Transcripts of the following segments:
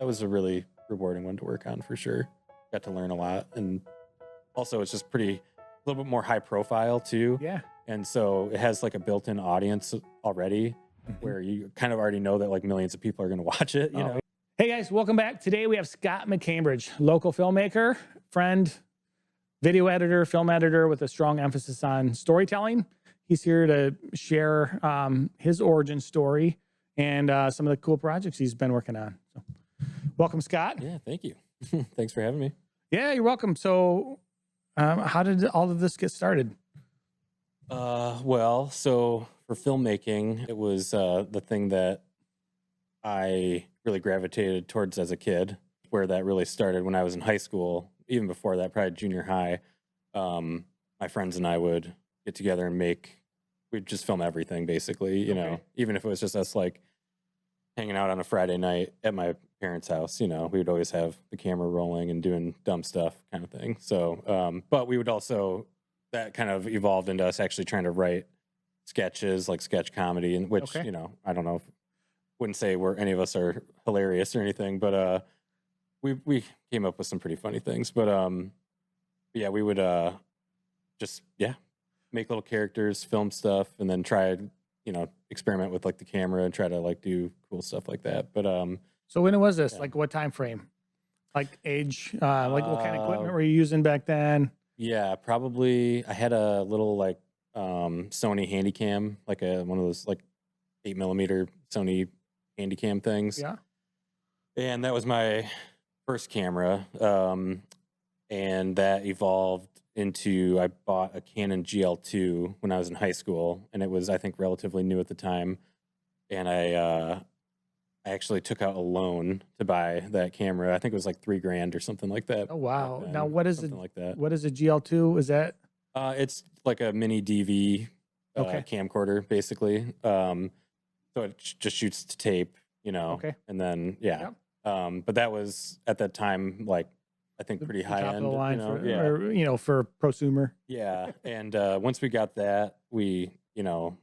that was a really rewarding one to work on for sure. Got to learn a lot, and also it's just a little bit more high profile too. Yeah. And so it has like a built-in audience already, where you kind of already know that like millions of people are going to watch it. You know. Hey guys, welcome back. Today we have Scott McCambridge, local filmmaker, friend, video editor, film editor with a strong emphasis on storytelling. He's here to share his origin story and some of the cool projects he's been working on. So, welcome, Scott. Yeah, thank you. Thanks for having me. Yeah, you're welcome. So how did all of this get started? Well, so for filmmaking, it was the thing that I really gravitated towards as a kid, where that really started when I was in high school. Even before that, probably junior high, my friends and I would get together and we'd just film everything basically, you know, even if it was just us like hanging out on a Friday night at my parents' house, you know, we would always have the camera rolling and doing dumb stuff kind of thing. So, but we would also, that kind of evolved into us actually trying to write sketches, like sketch comedy, and which, you know, I don't know, wouldn't say any of us are hilarious or anything, but we came up with some pretty funny things. But yeah, we would just make little characters, film stuff, and then try, you know, experiment with like the camera and try to like do cool stuff like that. But so when was this? Like what time frame? Like age? Like what kind of equipment were you using back then? Yeah, probably I had a little like Sony Handycam, like one of those like 8mm Sony Handycam things. Yeah. And that was my first camera. And that evolved into, I bought a Canon GL2 when I was in high school, and it was, I think, relatively new at the time. And I actually took out a loan to buy that camera. I think it was like $3,000 or something like that. Oh wow! Now what is it? Like that. What is a GL2? Is that? It's like a mini DV camcorder, basically. So it just shoots to tape, you know. Okay. And then but that was at that time like I think pretty high top end, of the line, you know, or, you know, for prosumer. Yeah, and once we got that, we, you know,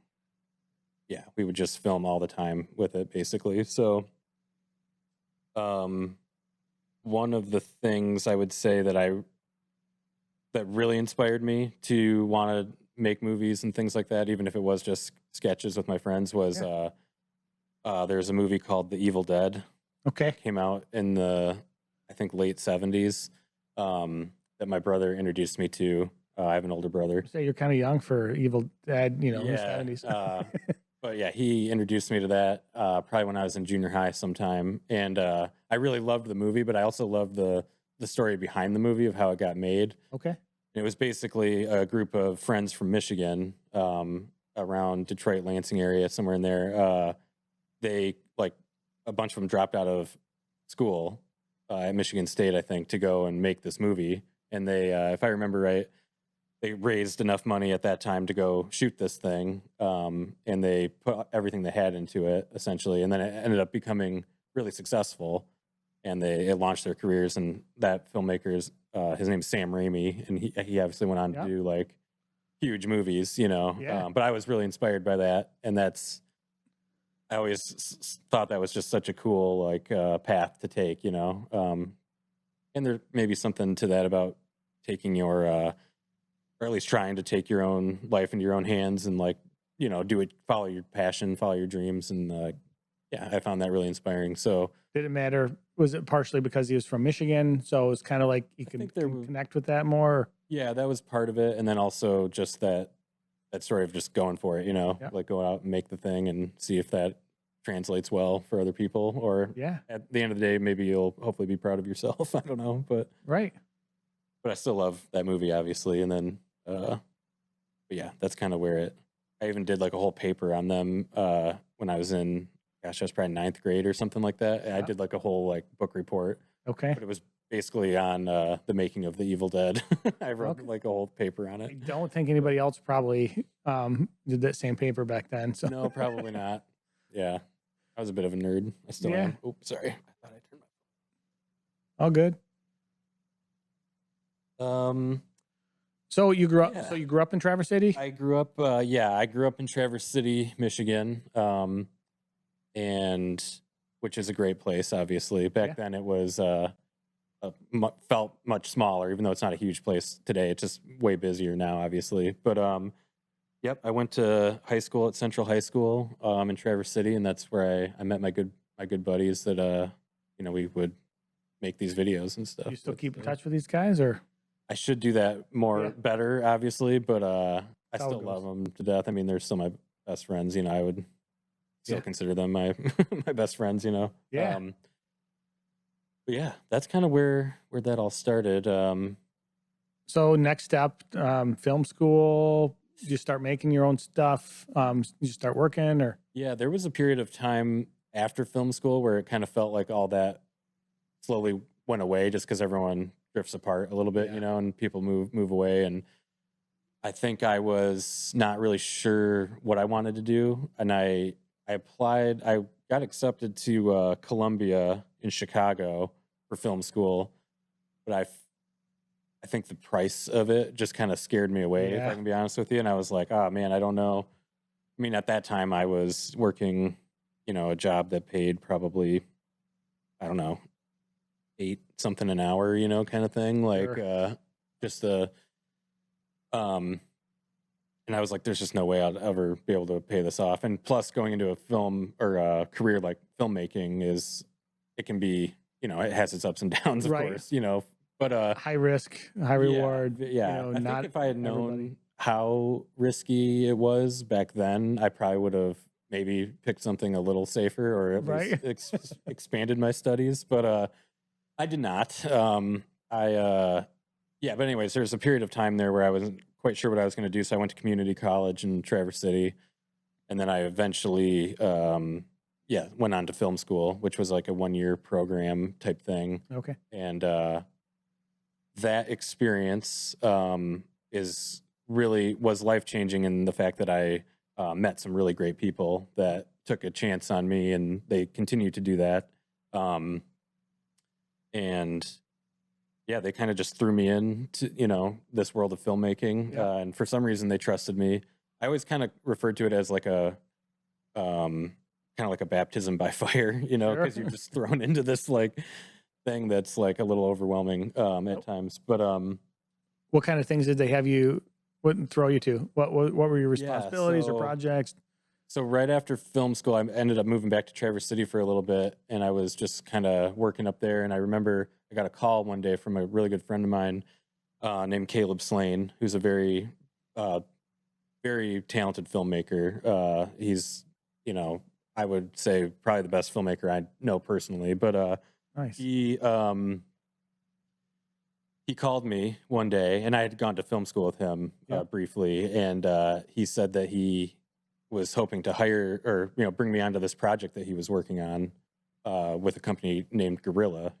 we would just film all the time with it, basically. So, one of the things I would say that really inspired me to want to make movies and things like that, even if it was just sketches with my friends, was there's a movie called The Evil Dead. Okay, came out in the I think late 70s that my brother introduced me to. I have an older brother. So you're kind of young for Evil Dead, you know, in the 70s. But yeah, he introduced me to that probably when I was in junior high sometime. And I really loved the movie, but I also loved the story behind the movie of how it got made. Okay. It was basically a group of friends from Michigan around Detroit, Lansing area, somewhere in there. They, like, a bunch of them dropped out of school at Michigan State, I think, to go and make this movie. And they, if I remember right, they raised enough money at that time to go shoot this thing. And they put everything they had into it, essentially. And then it ended up becoming really successful. And it launched their careers. And that filmmaker's, his name's Sam Raimi. And he obviously went on to do, like, huge movies, you know. Yeah. But I was really inspired by that. And I always thought that was just such a cool like path to take, you know. And there may be something to that about taking your, or at least trying to take your own life into your own hands and like, you know, follow your passion, follow your dreams. And I found that really inspiring. So did it matter? Was it partially because he was from Michigan? So it was kind of like you could connect with that more? Yeah, that was part of it. And then also just that story of just going for it, you know, like go out and make the thing and see if that translates well for other people, or at the end of the day, maybe you'll hopefully be proud of yourself. I don't know, but I still love that movie, obviously. And then, but yeah, that's kind of where I even did like a whole paper on them when I was in, I was probably 9th grade or something like that. I did like a whole like book report. Okay. But it was basically on the making of The Evil Dead. I wrote like a whole paper on it. I don't think anybody else probably did that same paper back then. So no, probably not. Yeah. I was a bit of a nerd. I still am. Oops, sorry. I thought I turned my all good. So you grew up in Traverse City? I grew up I grew up in Traverse City, Michigan. And which is a great place, obviously. Back then it was felt much smaller, even though it's not a huge place today. It's just way busier now, obviously. But yep, I went to high school at Central High School in Traverse City, and that's where I met my good buddies that we would make these videos and stuff. You still keep in touch with these guys, or? I should do that more better, obviously, but I still goes. love them to death. I mean, they're still my best friends. I would still consider them my my best friends. Yeah. But yeah, that's kind of where that all started. So next step, film school. You start making your own stuff. You start working, or? Yeah, there was a period of time after film school where it kind of felt like all that slowly went away, just because everyone drifts apart a little bit, and people move away. And I think I was not really sure what I wanted to do, and I applied. I got accepted to Columbia in Chicago for film school, but I think the price of it just kind of scared me away, if I can be honest with you. And I was like, oh man, I don't know. I mean, at that time I was working, a job that paid probably, I don't know, $8 something an hour, kind of thing. Like, just and I was like, there's just no way I'd ever be able to pay this off. And plus going into a film or a career like filmmaking it can be, it has its ups and downs, of course, but high risk, high reward. Yeah. I think if I had known how risky it was back then, I probably would have maybe picked something a little safer, or at least expanded my studies. But I did not. But anyways, there was a period of time there where I wasn't quite sure what I was going to do. So I went to community college in Traverse City. And then I eventually, went on to film school, which was like a 1-year program type thing. Okay. And that experience was life-changing in the fact that I met some really great people that took a chance on me, and they continue to do that. They kind of just threw me into, this world of filmmaking. And for some reason they trusted me. I always kind of referred to it as like a baptism by fire, because you're just thrown into this like thing that's like a little overwhelming at times. But what kind of things did they have you throw you to? What were your responsibilities or projects? So right after film school, I ended up moving back to Traverse City for a little bit, and I was just kind of working up there. And I remember I got a call one day from a really good friend of mine named Caleb Slane, who's a very, very talented filmmaker. He's, I would say probably the best filmmaker I know personally. But nice. He called me one day, and I had gone to film school with him briefly, and he said that he was hoping to hire or bring me onto this project that he was working on with a company named Gorilla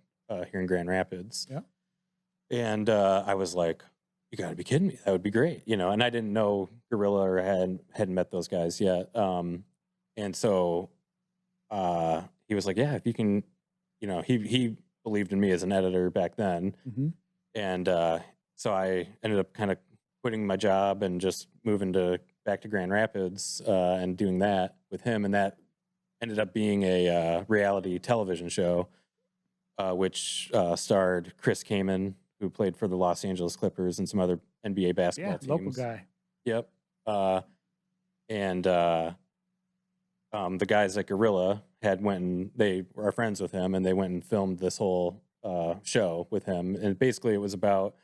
here in Grand Rapids. Yeah. And I was like, you got to be kidding me. That would be great. And I didn't know Gorilla or hadn't met those guys yet. And so he was like, yeah, if you can, he believed in me as an editor back then. Mm-hmm. And so I ended up kind of quitting my job and just moving back to Grand Rapids and doing that with him. And that ended up being a reality television show, which starred Chris Kaman, who played for the Los Angeles Clippers and some other NBA basketball teams. Local guy. Yep. The guys at Gorilla they are friends with him, and they went and filmed this whole show with him. And basically it was about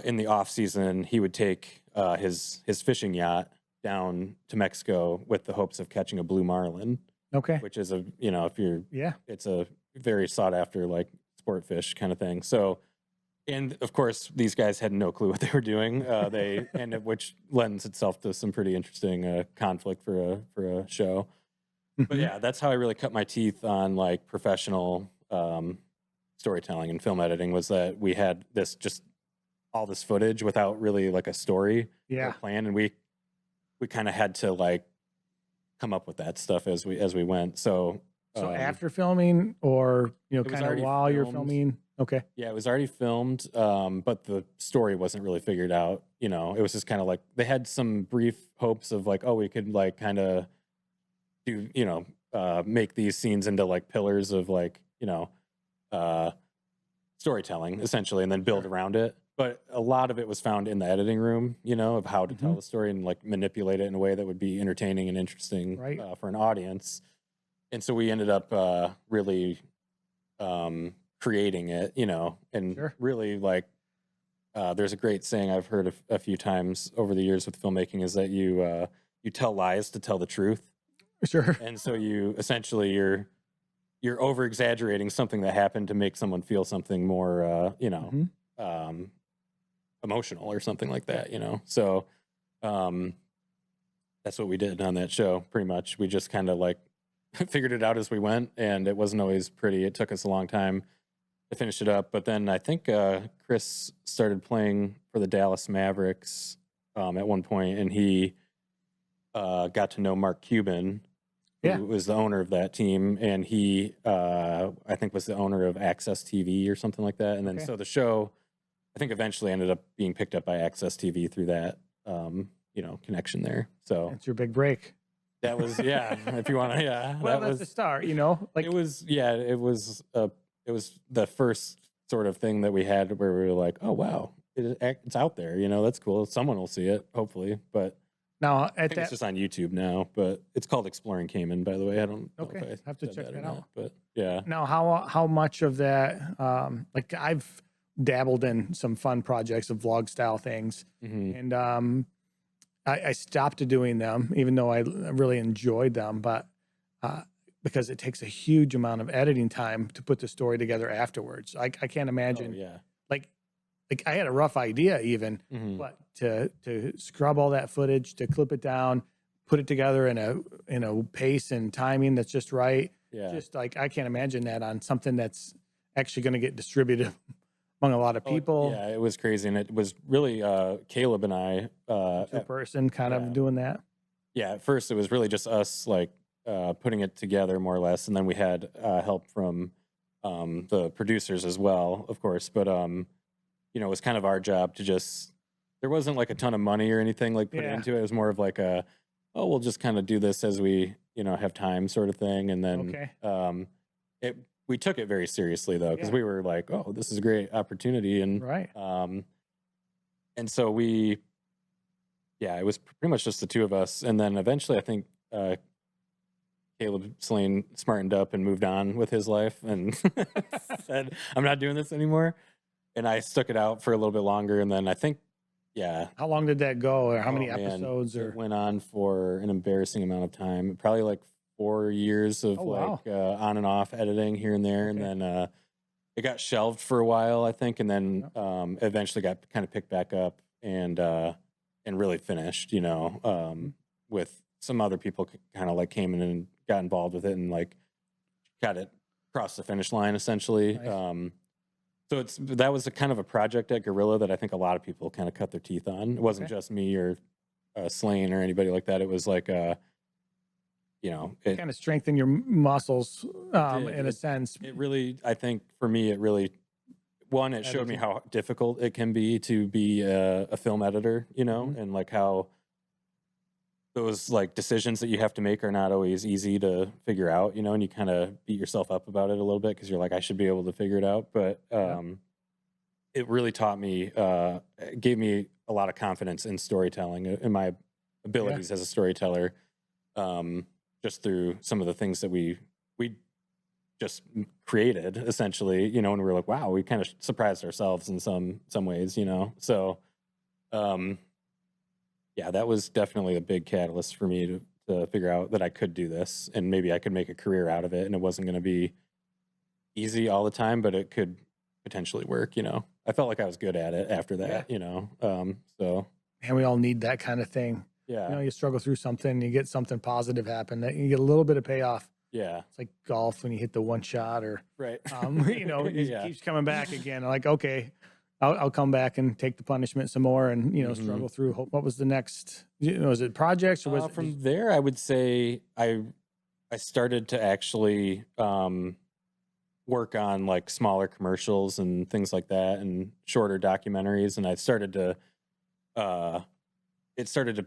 in the off season, he would take his fishing yacht down to Mexico with the hopes of catching a blue marlin. Okay. Which is it's a very sought after like sport fish kind of thing. So, and of course these guys had no clue what they were doing. Which lends itself to some pretty interesting conflict for a show. But yeah, that's how I really cut my teeth on like professional storytelling and film editing, was that we had all this footage without really like a story or plan, and we kind of had to like come up with that stuff as we went. So after filming, or kind of while you're filming. Okay. Yeah, it was already filmed, but the story wasn't really figured out. It was just kind of like they had some brief hopes of like, oh, we could like kind of do make these scenes into like pillars of like, storytelling essentially, and then build around it. But a lot of it was found in the editing room, of how to tell the story and like manipulate it in a way that would be entertaining and interesting for an audience. And so we ended up really creating it, and really like there's a great saying I've heard a few times over the years with filmmaking is that you tell lies to tell the truth. Sure. And so you essentially you're over exaggerating something that happened to make someone feel something more emotional or something like that, So that's what we did on that show pretty much. We just kind of like figured it out as we went, and it wasn't always pretty. It took us a long time to finish it up. But then I think Chris started playing for the Dallas Mavericks at one point, and he got to know Mark Cuban, who was the owner of that team, and he I think was the owner of AXS TV or something like that. And then so the show, I think, eventually ended up being picked up by AXS TV through that connection there. So it's your big break. That was if you want to well, that's the start, like it was the first sort of thing that we had where we were like, oh wow, it's out there, that's cool. Someone will see it hopefully. But now I think it's just on YouTube now, but it's called Exploring Kaman, by the way. I don't know if I have to check that out. But yeah. Now how much of that like I've dabbled in some fun projects of vlog style things, and I stopped doing them even though I really enjoyed them, but because it takes a huge amount of editing time to put the story together afterwards. I can't imagine like I had a rough idea even, but to scrub all that footage, to clip it down, put it together in a pace and timing that's just right. Yeah. Just like I can't imagine that on something that's actually going to get distributed among a lot of people. Yeah, it was crazy. And it was really Caleb and I two-person kind of doing that. Yeah, at first it was really just us like putting it together more or less, and then we had help from the producers as well, of course. But it was kind of our job to just, there wasn't like a ton of money or anything like put into it. It was more of like we'll just kind of do this as we have time sort of thing. And then we took it very seriously though, because we were like, oh, this is a great opportunity. And and so it was pretty much just the two of us. And then eventually I think Caleb Slane smartened up and moved on with his life and said, I'm not doing this anymore. And I stuck it out for a little bit longer. And then I think, how long did that go, or how many episodes? It went on for an embarrassing amount of time, probably like 4 years of on and off editing here and there. And then it got shelved for a while, I think. And then eventually got kind of picked back up and really finished, with some other people kind of like came in and got involved with it and like got it across the finish line essentially. Nice. So that was a kind of a project at Gorilla that I think a lot of people kind of cut their teeth on. It wasn't just me or Slane or anybody like that. It was like it kind of strengthened your muscles in a sense. It really, I think for me, it really, it showed me how difficult it can be to be a film editor, and like how those like decisions that you have to make are not always easy to figure out, and you kind of beat yourself up about it a little bit because you're like, I should be able to figure it out. But it really taught me, it gave me a lot of confidence in storytelling, in my abilities as a storyteller, just through some of the things that we just created essentially, and we were like, wow, we kind of surprised ourselves in some ways, So that was definitely a big catalyst for me to figure out that I could do this and maybe I could make a career out of it, and it wasn't going to be easy all the time, but it could potentially work, I felt like I was good at it after that, so. And we all need that kind of thing. Yeah. You struggle through something, you get something positive happen, that you get a little bit of payoff. Yeah. It's like golf when you hit the one shot or, right. It keeps coming back again. Like, okay, I'll come back and take the punishment some more and, struggle through. What was the next, was it projects or was it from there? I would say I started to actually work on like smaller commercials and things like that and shorter documentaries. And I started to, it started to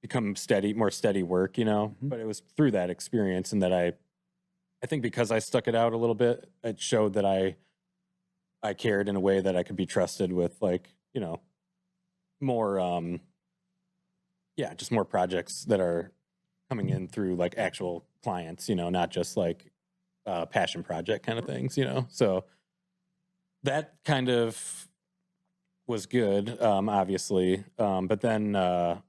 become more steady work, you know. But it was through that experience, and that I think because I stuck it out a little bit, it showed that I cared in a way that I could be trusted with, like, you know, more just more projects that are coming in through like actual clients, you know, not just like passion project kind of things, you know. So that kind of was good, obviously. But then I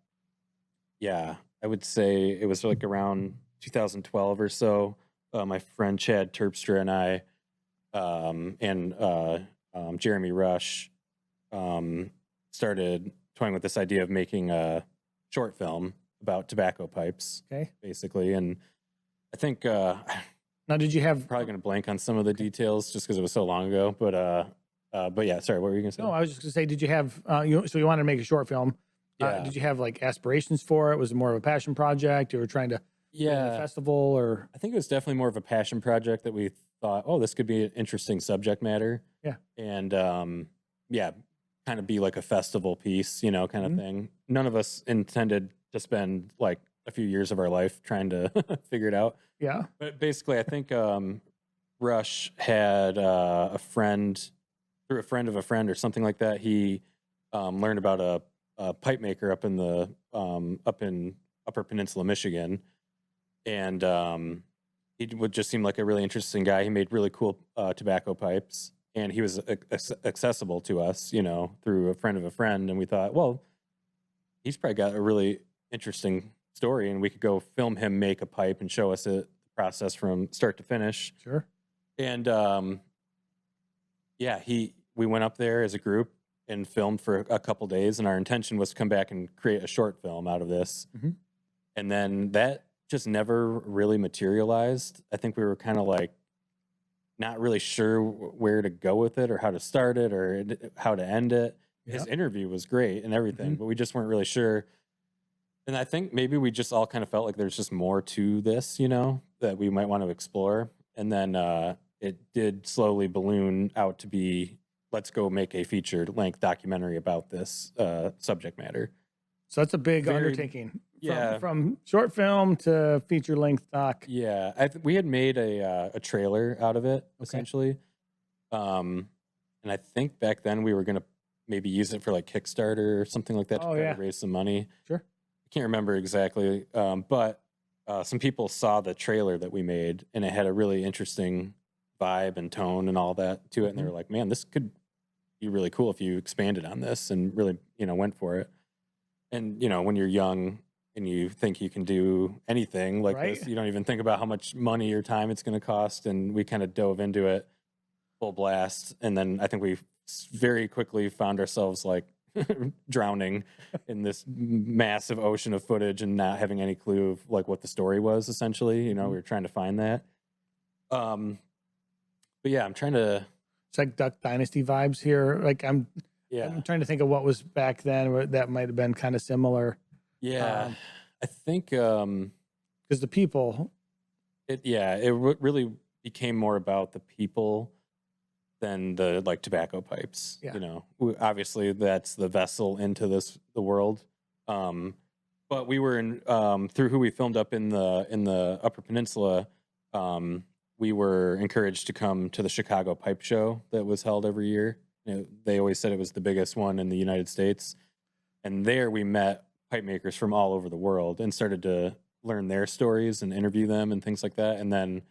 would say it was like around 2012 or so. My friend Chad Terpstra and I and Jeremy Rush started toying with this idea of making a short film about tobacco pipes, basically. And I think now, did you have probably going to blank on some of the details just because it was so long ago. But yeah, sorry, what were you going to say? No, I was just going to say, did you have so you wanted to make a short film? Did you have like aspirations for it? Was it more of a passion project? You were trying to win a festival, or I think it was definitely more of a passion project that we thought, oh, this could be an interesting subject matter. Yeah. And kind of be like a festival piece, you know, kind of thing. None of us intended to spend like a few years of our life trying to figure it out. Yeah. But basically, I think Rush had a friend, through a friend of a friend or something like that. He learned about a pipe maker up in the up in Upper Peninsula, Michigan, and he would just seem like a really interesting guy. He made really cool tobacco pipes, and he was accessible to us, you know, through a friend of a friend. And we thought, well, he's probably got a really interesting story, and we could go film him make a pipe and show us the process from start to finish. Sure. And we went up there as a group and filmed for a couple days, and our intention was to come back and create a short film out of this. And then that just never really materialized. I think we were kind of like not really sure where to go with it, or how to start it, or how to end it. His interview was great and everything, but we just weren't really sure. And I think maybe we just all kind of felt like there's just more to this, you know, that we might want to explore. And then it did slowly balloon out to be, let's go make a feature-length documentary about this subject matter. So that's a big undertaking. From short film to feature-length doc. Yeah, we had made a trailer out of it, essentially. And I think back then we were going to maybe use it for like Kickstarter or something like that to try to raise some money. Sure. I can't remember exactly, but some people saw the trailer that we made, and it had a really interesting vibe and tone and all that to it. And they were like, man, this could be really cool if you expanded on this and really, you know, went for it. And, you know, when you're young and you think you can do anything like this, you don't even think about how much money or time it's going to cost. And we kind of dove into it full blast. And then I think we very quickly found ourselves like drowning in this massive ocean of footage and not having any clue of like what the story was, essentially. You know, we were trying to find that. But yeah, I'm trying to... It's like Duck Dynasty vibes here. Like I'm trying to think of what was back then that might have been kind of similar. Yeah, I think because the people, it really became more about the people than the like tobacco pipes. You know, obviously that's the vessel into the world. But we were in through who we filmed up in the Upper Peninsula. We were encouraged to come to the Chicago Pipe Show that was held every year. You know, they always said it was the biggest one in the United States. And there we met pipe makers from all over the world and started to learn their stories and interview them and things like that. And then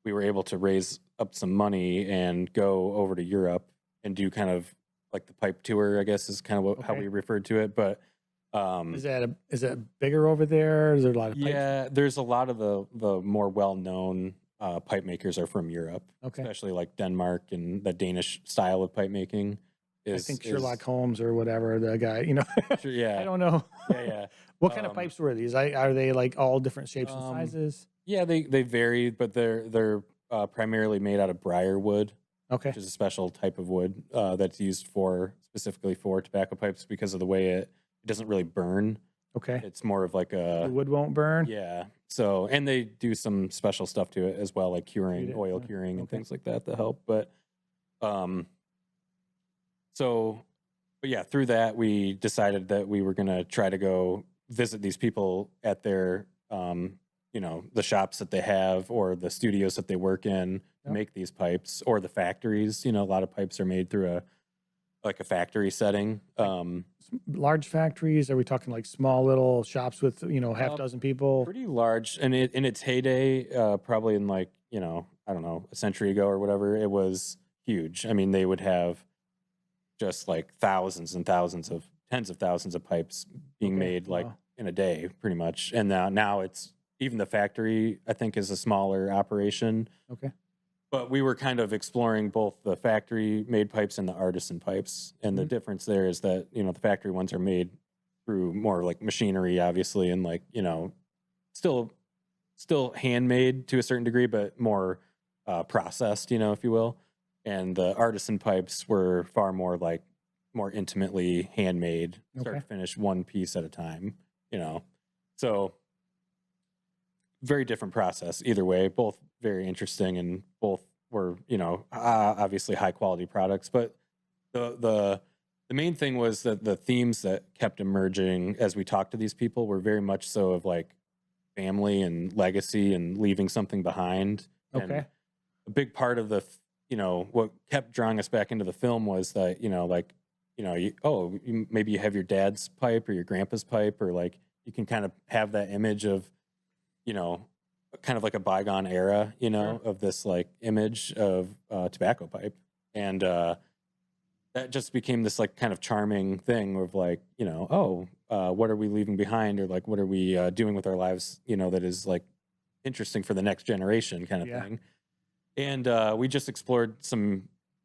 we were able to raise up some money and go over to Europe and do kind of like the pipe tour, I guess is kind of how we referred to it. But is that bigger over there? Is there a lot of pipes? There's a lot of the more well-known pipe makers are from Europe, especially like Denmark, and the Danish style of pipe making. I think Sherlock Holmes or whatever, the guy, you know. I don't know. Yeah. What kind of pipes were these? Are they like all different shapes and sizes? Yeah, they vary, but they're primarily made out of briar wood, which is a special type of wood that's used specifically for tobacco pipes because of the way it doesn't really burn. It's more of like the wood won't burn. Yeah. So, and they do some special stuff to it as well, like curing, oil curing and things like that help. But so but yeah, through that, we decided that we were going to try to go visit these people at their, the shops that they have or the studios that they work in to Yep. make these pipes, or the factories. A lot of pipes are made through a factory setting. Large factories? Are we talking like small little shops with, half dozen people? Pretty large. And in its heyday, probably in like, I don't know, a century ago or whatever, it was huge. I mean, they would have just like thousands and thousands of tens of thousands of pipes being Okay, made like wow. in a day, pretty much. And now it's even the factory, I think, is a smaller operation. Okay. But we were kind of exploring both the factory made pipes and the artisan pipes. And the difference there is that, the factory ones are made through more like machinery, obviously, and like, still handmade to a certain degree, but more processed, if you will. And the artisan pipes were far more intimately handmade, start Okay. to finish, one piece at a time, So very different process either way, both very interesting, and both were, obviously high quality products. But the main thing was that the themes that kept emerging as we talked to these people were very much so of like family and legacy and leaving something behind. And Okay. a big part of what kept drawing us back into the film was that, maybe you have your dad's pipe or your grandpa's pipe, or like you can kind of have that image of, kind of like a bygone era, Sure. of this like image of tobacco pipe. And that just became this like kind of charming thing of like, what are we leaving behind, or like, what are we doing with our lives, that is like interesting for the next generation kind of Yeah. thing. And we just explored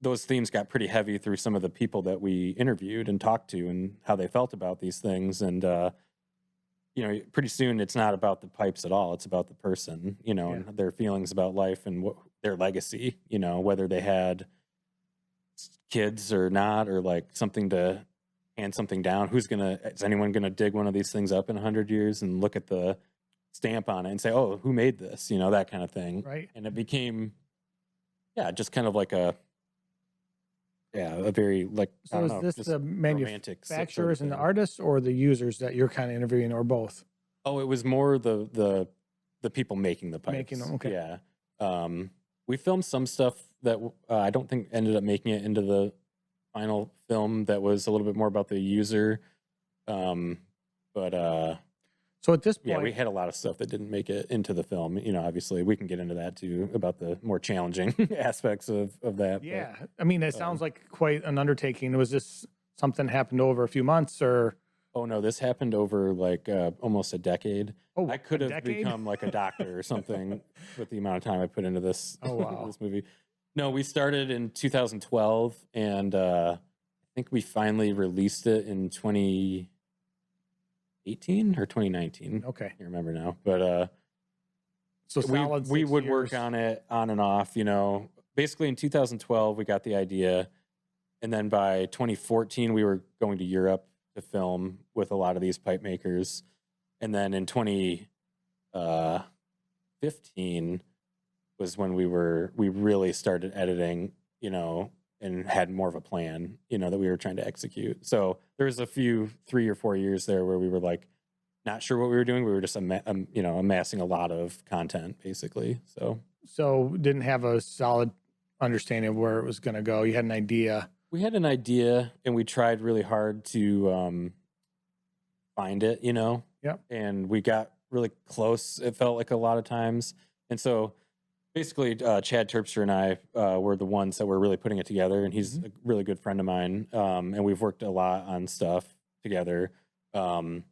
those themes got pretty heavy through some of the people that we interviewed and talked to and how they felt about these things. And, pretty soon it's not about the pipes at all. It's about the person, and their feelings about life and their legacy, whether they had kids or not, or like something to hand something down. Is anyone going to dig one of these things up in 100 years and look at the stamp on it and say, oh, who made this? That kind of thing. Right. And it became, just kind of like a very like, I So don't is know, this just the romantic sort of manufacturers and the thing. artists, or the users that you're kind of interviewing, or both? Oh, it was more the people making the pipes. Making them, okay. Yeah. We filmed some stuff that I don't think ended up making it into the final film. That was a little bit more about the user. But So at this yeah, point, we had a lot of stuff that didn't make it into the film. Obviously we can get into that too, about the more challenging aspects of that. yeah, I mean, it sounds like quite an undertaking. Was this something happened over a few months, or? Oh no, this happened over like almost a decade. Oh, I could a have decade? become like a doctor or something with the amount of time I put into this, Oh, wow. this movie. No, we started in 2012, and I think we finally released it in 2018 or 2019. Okay. I can't remember now. But So solid we 6 would work years. on it on and off. Basically in 2012 we got the idea, and then by 2014 we were going to Europe to film with a lot of these pipe makers. And then in 2015 was when we really started editing, and had more of a plan, that we were trying to execute. So there was a few 3 or 4 years there where we were like not sure what we were doing. We were just amassing a lot of content, basically. So didn't have a solid understanding of where it was going to go. You had an idea. We had an idea, and we tried really hard to find it, Yep. and we got really close, it felt like, a lot of times. And so basically Chad Terpster and I were the ones that were really putting it together, and he's a really good friend of mine, and we've worked a lot on stuff together, and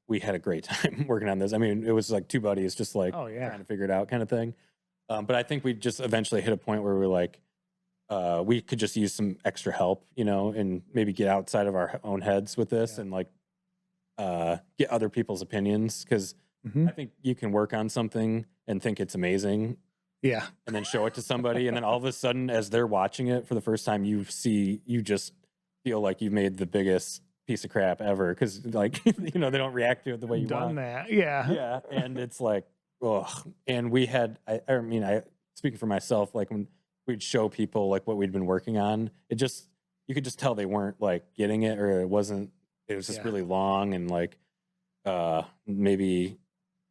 we had a great time working on this. I mean, it was like two buddies just like Oh, yeah. trying to figure it out kind of thing. But I think we just eventually hit a point where we were like, we could just use some extra help, and maybe get outside of our own heads with this, Yeah. and like get other people's opinions. Because I think you can work on something and think it's amazing, Yeah. and then show it to somebody, and then all of a sudden, as they're watching it for the first time, you just feel like you've made the biggest piece of crap ever, because like they don't react to it the way you Done want. that. Yeah. Yeah, and it's like, ugh. And we had, I mean, speaking for myself, like when we'd show people like what we'd been working on, it just, you could just tell they weren't like getting it, or it was just really long, and like maybe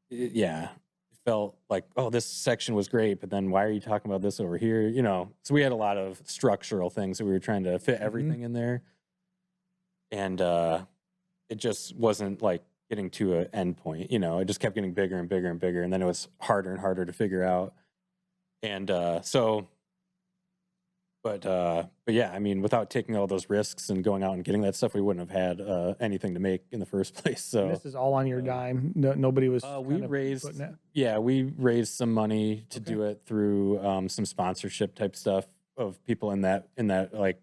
yeah, it felt like, oh, this section was great, but then why are you talking about this over here, you know? So we had a lot of structural things that we were trying to fit everything in there, and it just wasn't like getting to an end point, you know. It just kept getting bigger and bigger and bigger, and then it was harder and harder to figure out. And but yeah, I mean, without taking all those risks and going out and getting that stuff, we wouldn't have had anything to make in the first place. So And this is all on your dime. No, nobody was. we raised, we raised some money to do it through some sponsorship type stuff of people in that like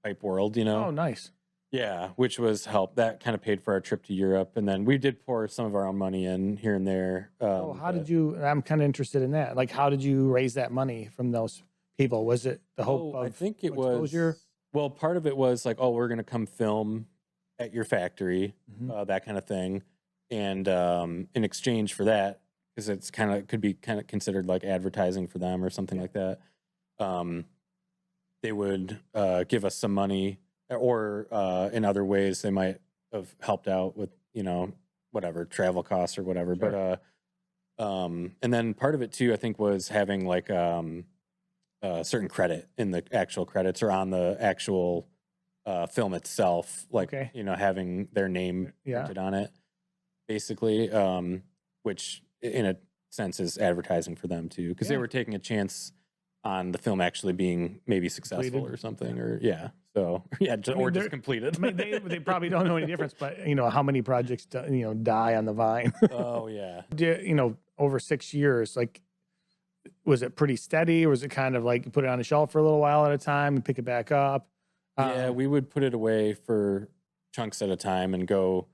type world, you know. Oh, nice. Yeah, which was that kind of paid for our trip to Europe, and then we did pour some of our own money in here and there. So how did you? I'm kind of interested in that. Like, how did you raise that money from those people? Was it the hope of I think it exposure? was. Well, part of it was like, oh, we're going to come film at your factory, that kind of thing, and in exchange for that, because it's could be kind of considered like advertising for them or something like that. They would give us some money, or in other ways they might have helped out with, you know, whatever travel costs or whatever. Sure. But and then part of it too, I think, was having like certain credit in the actual credits or on the actual film itself, like you know, having their name printed on it, basically, which in a sense is advertising for them too, because they were taking a chance on the film actually being maybe successful or something, or so or just completed. I mean, they probably don't know any difference, but you know, how many projects die on the vine? Oh yeah. You know, over 6 years, like, was it pretty steady, or was it kind of like you put it on a shelf for a little while at a time and pick it back up? Yeah, we would put it away for chunks at a time and go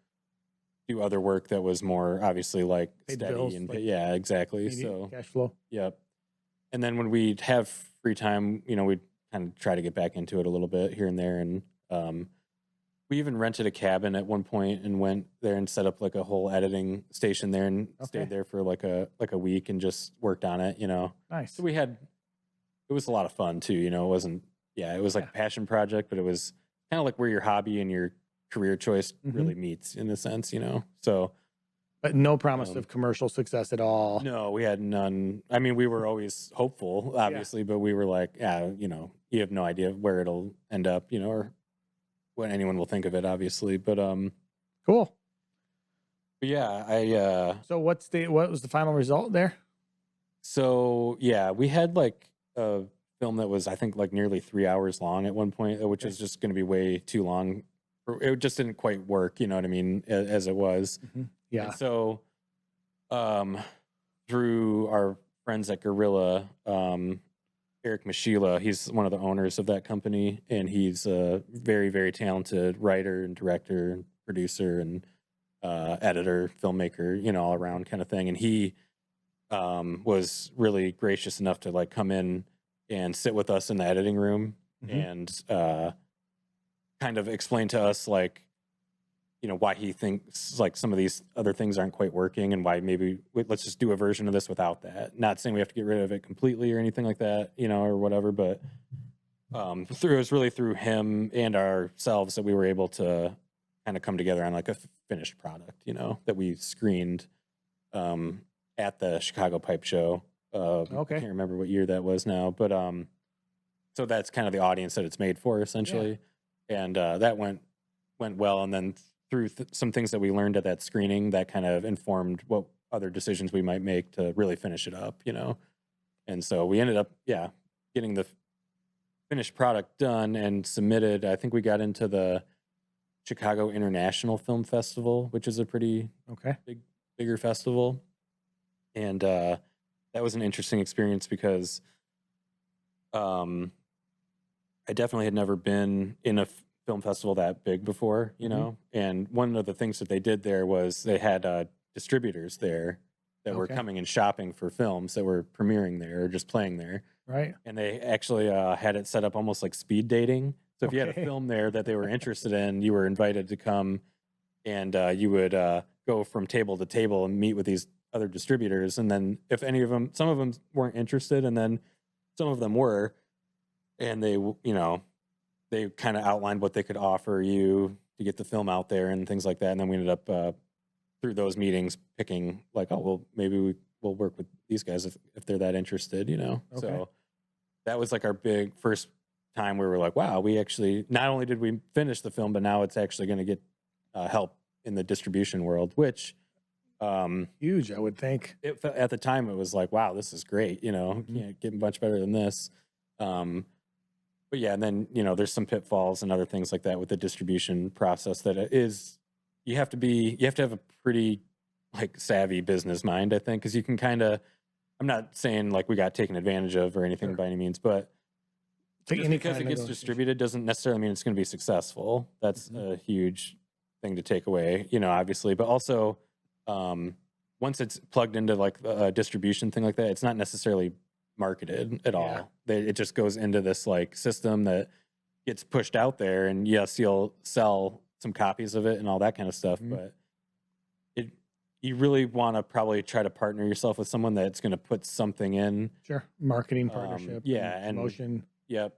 do other work that was more obviously like steady bills, and like, exactly. So cash flow. Yep. And then when we'd have free time, you know, we'd kind of try to get back into it a little bit here and there. And we even rented a cabin at one point and went there and set up like a whole editing station there and stayed there for like a week and just worked on it, you know. Nice. So it was a lot of fun too, you know. It wasn't, it was like a passion project, but it was kind of like where your hobby and your career choice really meets, in a sense, you know. So, but no promise of commercial success at all. No, we had none. I mean, we were always hopeful, obviously, but we were like, you know, you have no idea where it'll end up, you know, or what anyone will think of it, obviously. But cool. But yeah, so what was the final result there? So we had like a film that was, I think, like nearly 3 hours long at one point, which is just going to be way too long. It just didn't quite work, you know what I mean, as it was. Yeah. And so, through our friends at Gorilla, Eric Mashila, he's one of the owners of that company, and he's a very, very talented writer and director and producer and editor, filmmaker, you know, all around kind of thing. And he was really gracious enough to like come in and sit with us in the editing room and kind of explain to us, like, you know, why he thinks like some of these other things aren't quite working, and why maybe let's just do a version of this without that. Not saying we have to get rid of it completely or anything like that, you know, or whatever, but it was really through him and ourselves that we were able to kind of come together on like a finished product, you know, that we screened at the Chicago Pipe Show. I can't remember what year that was now, but so that's kind of the audience that it's made for, essentially. And that went well, and then through some things that we learned at that screening, that kind of informed what other decisions we might make to really finish it up, you know. And so we ended up getting the finished product done and submitted. I think we got into the Chicago International Film Festival, which is a pretty bigger festival. And that was an interesting experience because I definitely had never been in a film festival that big before, you know. And one of the things that they did there was they had distributors there that were coming and shopping for films that were premiering there or just playing there. Right. And they actually had it set up almost like speed dating. So if you had a film there that they were interested in, you were invited to come, and you would go from table to table and meet with these other distributors. And then if some of them weren't interested, and then some of them were, and they, you know, they kind of outlined what they could offer you to get the film out there and things like that. And then we ended up through those meetings picking like, oh, well, maybe we'll work with these guys if they're that interested, you know? Okay. So that was like our big first time where we were like, wow, we actually, not only did we finish the film, but now it's actually going to get help in the distribution world, which huge, I would think. at the time it was like, wow, this is great. You know, can't get much better than this. But yeah, and then, you know, there's some pitfalls and other things like that with the distribution process that you have to have a pretty like savvy business mind, I think, because you can kind of, I'm not saying like we got taken advantage of or anything by any means, but just because it gets distributed doesn't necessarily mean it's going to be successful. That's a huge thing to take away, you know, obviously, but also once it's plugged into like a distribution thing like that, it's not necessarily marketed at all. It just goes into this like system that gets pushed out there, and yes, you'll sell some copies of it and all that kind of stuff, but you really want to probably try to partner yourself with someone that's going to put something in. Sure. Marketing partnership. And promotion. Yep.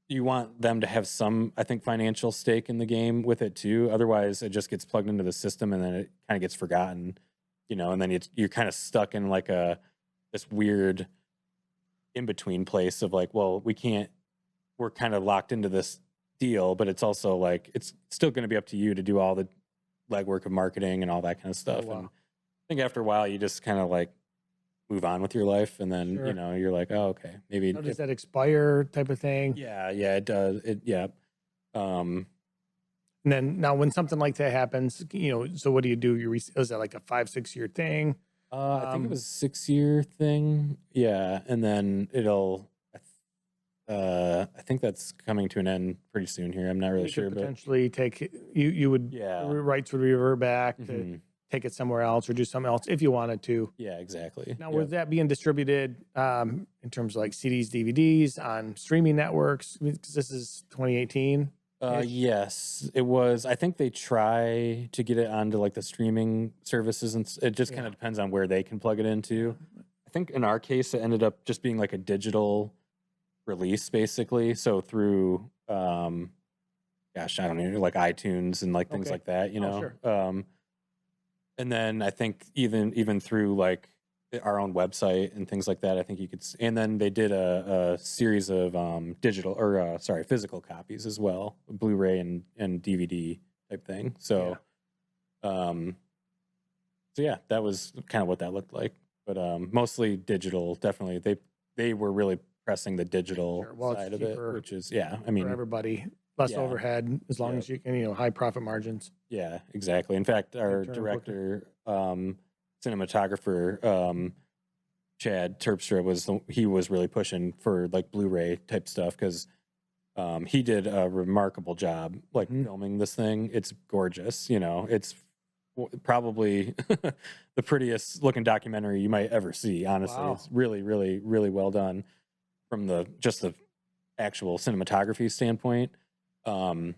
You want them to have some, I think, financial stake in the game with it too. Otherwise, it just gets plugged into the system and then it kind of gets forgotten, you know, and then you're kind of stuck in like this weird in-between place of like, well, we're kind of locked into this deal, but it's also like, it's still going to be up to you to do all the legwork of marketing and all that kind of stuff. And I think after a while, you just kind of like move on with your life, and then you know you're like, oh, okay, maybe. Does that expire type of thing? Yeah, it does. And then now, when something like that happens, you know, so what do you do? Is that like a 5-6 year thing? I think it was a 6-year thing. Yeah, and then it'll. I think that's coming to an end pretty soon here. I'm not really sure, but potentially take you would rights would revert back to take it somewhere else or do something else if you wanted to. Yeah, exactly. Now, was that being distributed in terms of like CDs, DVDs on streaming networks? Because this is 2018. Yes, it was. I think they try to get it onto like the streaming services, and it just kind of depends on where they can plug it into. I think in our case, it ended up just being like a digital release basically, so through gosh, I don't know, like iTunes and like things like that, you know. And then I think even through like our own website and things like that, I think you could. And then they did a series of physical copies as well, Blu-ray and DVD type thing. So yeah, that was kind of what that looked like, but mostly digital. Definitely, they were really pressing the digital side of it, which is, I mean, for everybody, less overhead, as long as you can, you know, high profit margins. Yeah, exactly. In fact, our director, cinematographer, Chad Terpstra he was really pushing for like Blu-ray type stuff, because he did a remarkable job like filming this thing. It's gorgeous, you know. It's probably the prettiest looking documentary you might ever see, honestly. It's really, really, really well done from the actual cinematography standpoint. And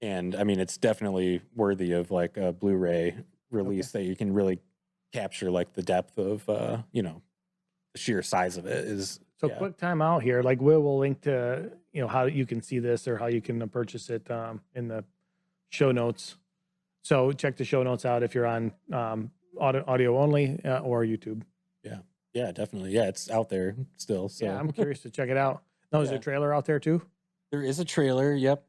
I mean, it's definitely worthy of like a Blu-ray release that you can really capture like the depth of you know, the sheer size of it is. So quick time out here, like we'll link to, you know, how you can see this or how you can purchase it in the show notes. So check the show notes out if you're on audio only or YouTube. Yeah, definitely. Yeah, it's out there still. So yeah, I'm curious to check it out. Now, is there a trailer out there too? There is a trailer. Yep.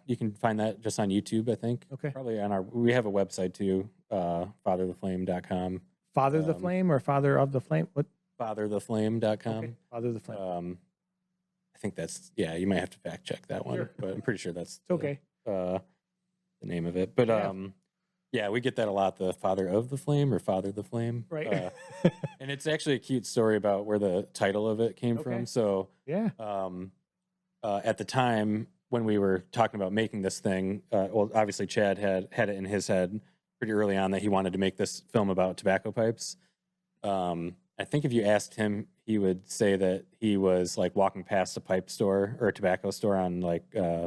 You can find that just on YouTube, I think. Okay. Probably we have a website too, fathertheflame.com. Father the Flame or Father of the Flame? What? Fathertheflame.com. Okay. Father the Flame. I think that's, you might have to fact check that one, but I'm pretty sure that's the name of it. But yeah, we get that a lot, the Father of the Flame or Father the Flame. Right. And it's actually a cute story about where the title of it came from. So at the time when we were talking about making this thing, well, obviously Chad had it in his head pretty early on that he wanted to make this film about tobacco pipes. I think if you asked him, he would say that he was like walking past a pipe store or a tobacco store on like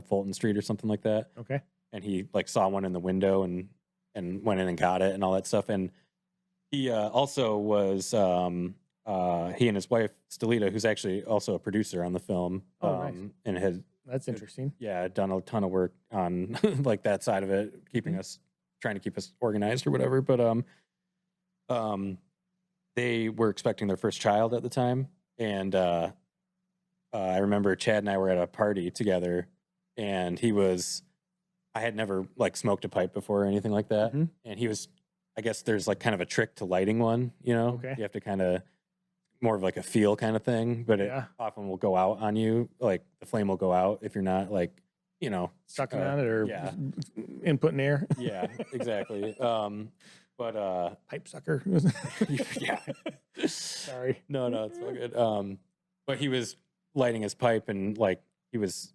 Fulton Street or something like that. Okay. And he like saw one in the window and went in and got it and all that stuff. And he also was he and his wife Stelita, who's actually also a producer on the film, and That's interesting. Yeah, I'd done a ton of work on like that side of it, keeping us trying to keep us organized or whatever. But they were expecting their first child at the time, and I remember Chad and I were at a party together, and I had never like smoked a pipe before or anything like that, and he was. I guess there's like kind of a trick to lighting one, you know. Okay. You have to kind of more of like a feel kind of thing, but it often will go out on you. Like the flame will go out if you're not like, you know, sucking on it or inputting air. Yeah, exactly. But pipe sucker. Yeah. Sorry. No, it's all good. But he was lighting his pipe, and like he was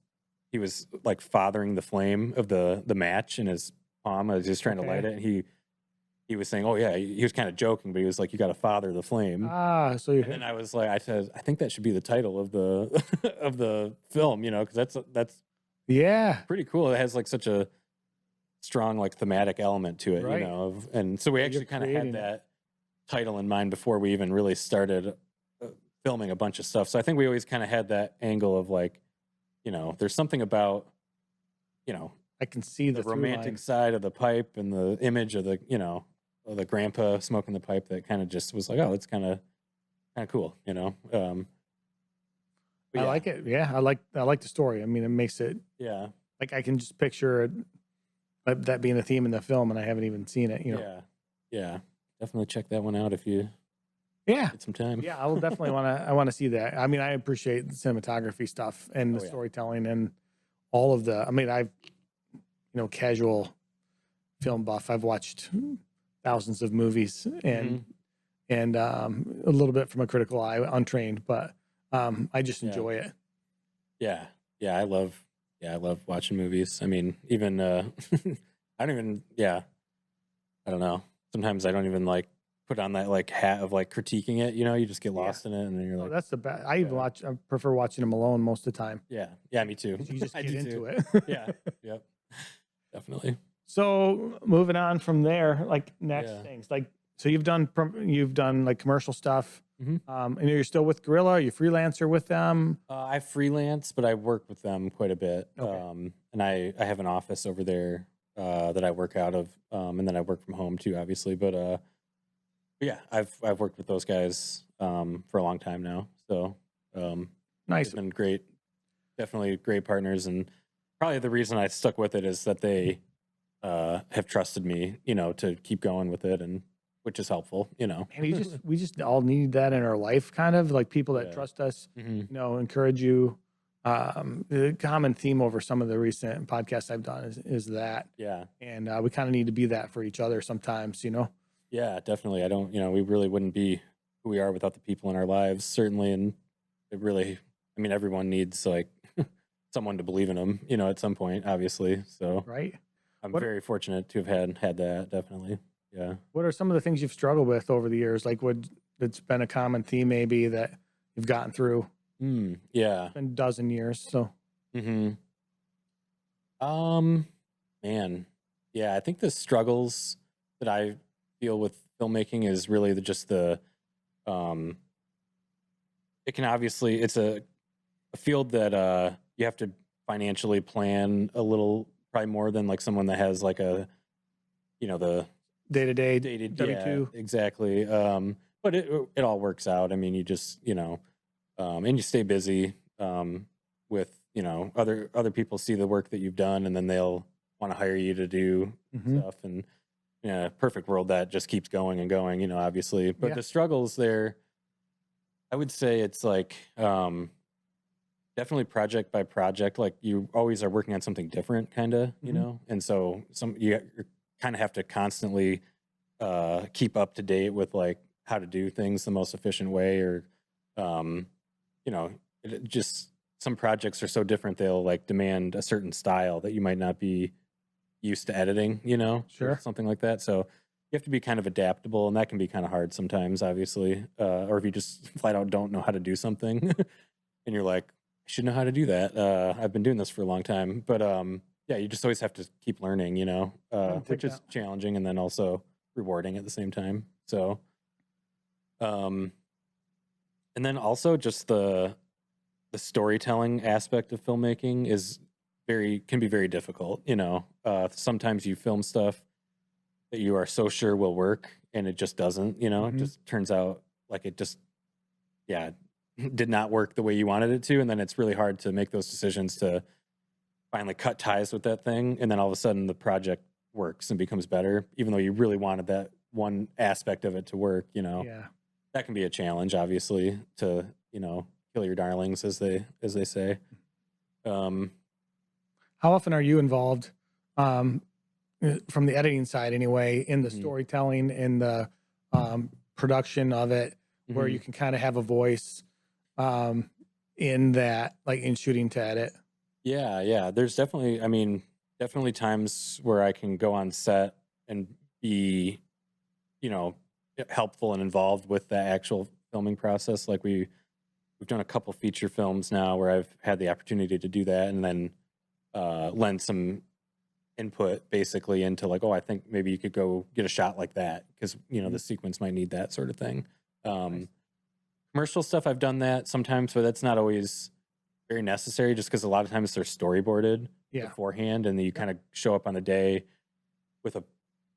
like fathering the flame of the match in his palm as he was trying to light it, and he was saying, "Oh yeah," he was kind of joking, but he was like, "You got to father the flame." So you. And I was like, I said, I think that should be the title of the of the film, you know, because that's pretty cool. It has like such a strong like thematic element to it, you know, and so we actually kind of had that title in mind before we even really started filming a bunch of stuff. So I think we always kind of had that angle of like, you know, there's something about, you know, I can see the romantic side of the pipe and the image of the, you know, of the grandpa smoking the pipe that kind of just was like, oh, it's kind of cool, you know. I like it. Yeah, I like the story. I mean, it makes it like I can just picture that being a theme in the film, and I haven't even seen it. You know. Yeah. Definitely check that one out if you get some time. Yeah, I will definitely want to see that. I mean, I appreciate the cinematography stuff and the storytelling and all of the. I mean, I've casual film buff. I've watched thousands of movies and a little bit from a critical eye, untrained, but I just enjoy it. Yeah, I love watching movies. I mean, even I don't know. Sometimes I don't even like put on that like hat of like critiquing it. You know, you just get lost in it, and then you're like, that's the best. I even I prefer watching them alone most of the time. Yeah, me too. You just get into it. Yep, definitely. So moving on from there, like next things, like so you've done like commercial stuff, and you're still with Gorilla. Are you freelancer with them? I freelance, but I work with them quite a bit. And I have an office over there that I work out of, and then I work from home too, obviously. But yeah, I've worked with those guys for a long time now. So nice. It's been great, definitely great partners, and probably the reason I stuck with it is that they have trusted me, you know, to keep going with it, and which is helpful, you know. And we just all need that in our life, kind of like people that trust us, you know, encourage you. The common theme over some of the recent podcasts I've done is that, and we kind of need to be that for each other sometimes, you know. Yeah, definitely. We really wouldn't be who we are without the people in our lives, certainly, and it really, I mean, everyone needs like someone to believe in them, you know, at some point, obviously. So I'm very fortunate to have had that, definitely. Yeah. What are some of the things you've struggled with over the years? Like that's been a common theme maybe that you've gotten through? Yeah. It's been a dozen years. So. Man. Yeah, I think the struggles that I feel with filmmaking is really it can obviously, it's a field that you have to financially plan a little, probably more than like someone that has like a, you know, the day-to-day W2. Yeah, exactly. But it all works out. I mean, you just, you know, and you stay busy with, you know, other people see the work that you've done, and then they'll want to hire you to do stuff. And perfect world that just keeps going and going, you know, obviously. But the struggles there, I would say it's like definitely project by project. Like you always are working on something different, kind of, you know, and so you kind of have to constantly keep up to date with like how to do things the most efficient way, or you know, just some projects are so different, they'll like demand a certain style that you might not be used to editing, you know, or something like that. So you have to be kind of adaptable, and that can be kind of hard sometimes, obviously. Or if you just flat out don't know how to do something and you're like, I should know how to do that. I've been doing this for a long time. But yeah, you just always have to keep learning, you know, which is challenging and then also rewarding at the same time. So, and then also just the the storytelling aspect of filmmaking can be very difficult. Sometimes you film stuff that you are so sure will work, and it just doesn't. It just turns out like it just, yeah, did not work the way you wanted it to, and then it's really hard to make those decisions to finally cut ties with that thing, and then all of a sudden the project works and becomes better, even though you really wanted that one aspect of it to work. Yeah. That can be a challenge, obviously, to kill your darlings, as they say. How often are you involved, from the editing side anyway, in the storytelling, in the production of it, where you can kind of have a voice in that, like in shooting to edit? Yeah. There's definitely times where I can go on set and be, helpful and involved with the actual filming process. Like we've done a couple feature films now where I've had the opportunity to do that, and then lend some input basically into like, oh, I think maybe you could go get a shot like that because the sequence might need that sort of thing. Nice. Commercial stuff, I've done that sometimes, but that's not always very necessary, just because a lot of times they're storyboarded beforehand, and then you kind of show up on the day with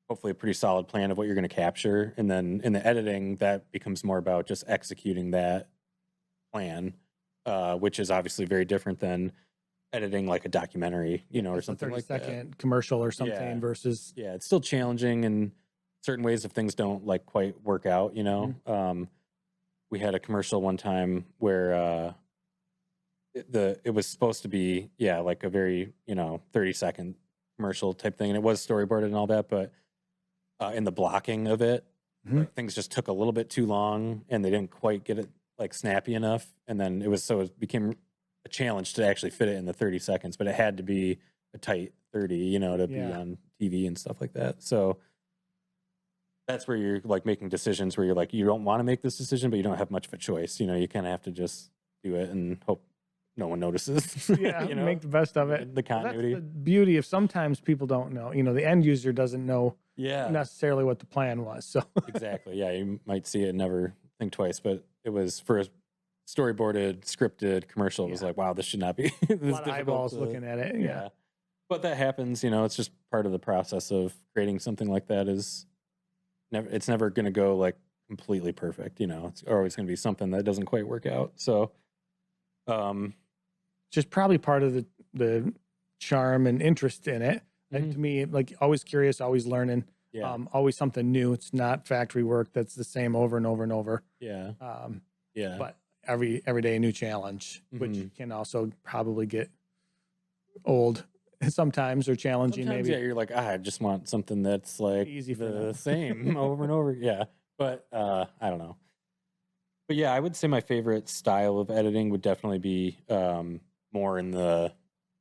hopefully a pretty solid plan of what you're going to capture, and then in the editing that becomes more about just executing that plan, which is obviously very different than editing like a documentary, or something like that. 30-second commercial or something versus. Yeah, it's still challenging in certain ways if things don't like quite work out. We had a commercial one time where it was supposed to be like a very 30-second commercial type thing, and it was storyboarded and all that, but in the blocking of it, like, things just took a little bit too long, and they didn't quite get it like snappy enough, and then it became a challenge to actually fit it in the 30 seconds, but it had to be a tight 30, to be on TV and stuff like that. So that's where you're like making decisions where you're like, you don't want to make this decision, but you don't have much of a choice. You kind of have to just do it and hope no one notices. Make the best of it. The continuity. Well, that's the beauty of sometimes people don't know. The end user doesn't know necessarily what the plan was. So exactly. Yeah, you might see it and never think twice, but it was for a storyboarded, scripted commercial. It was like, wow, this should not be this a lot of eyeballs looking at it. Yeah. But that happens. It's just part of the process of creating something like that. It's never going to go like completely perfect. It's always going to be something that doesn't quite work out. So, just probably part of the charm and interest in it. And to me, like always curious, always learning, always something new. It's not factory work that's the same over and over and over. But every day a new challenge, which can also probably get old sometimes, or challenging. Sometimes, maybe you're like, I just want something that's like easy for the same over and over. But I don't know. But I would say my favorite style of editing would definitely be more in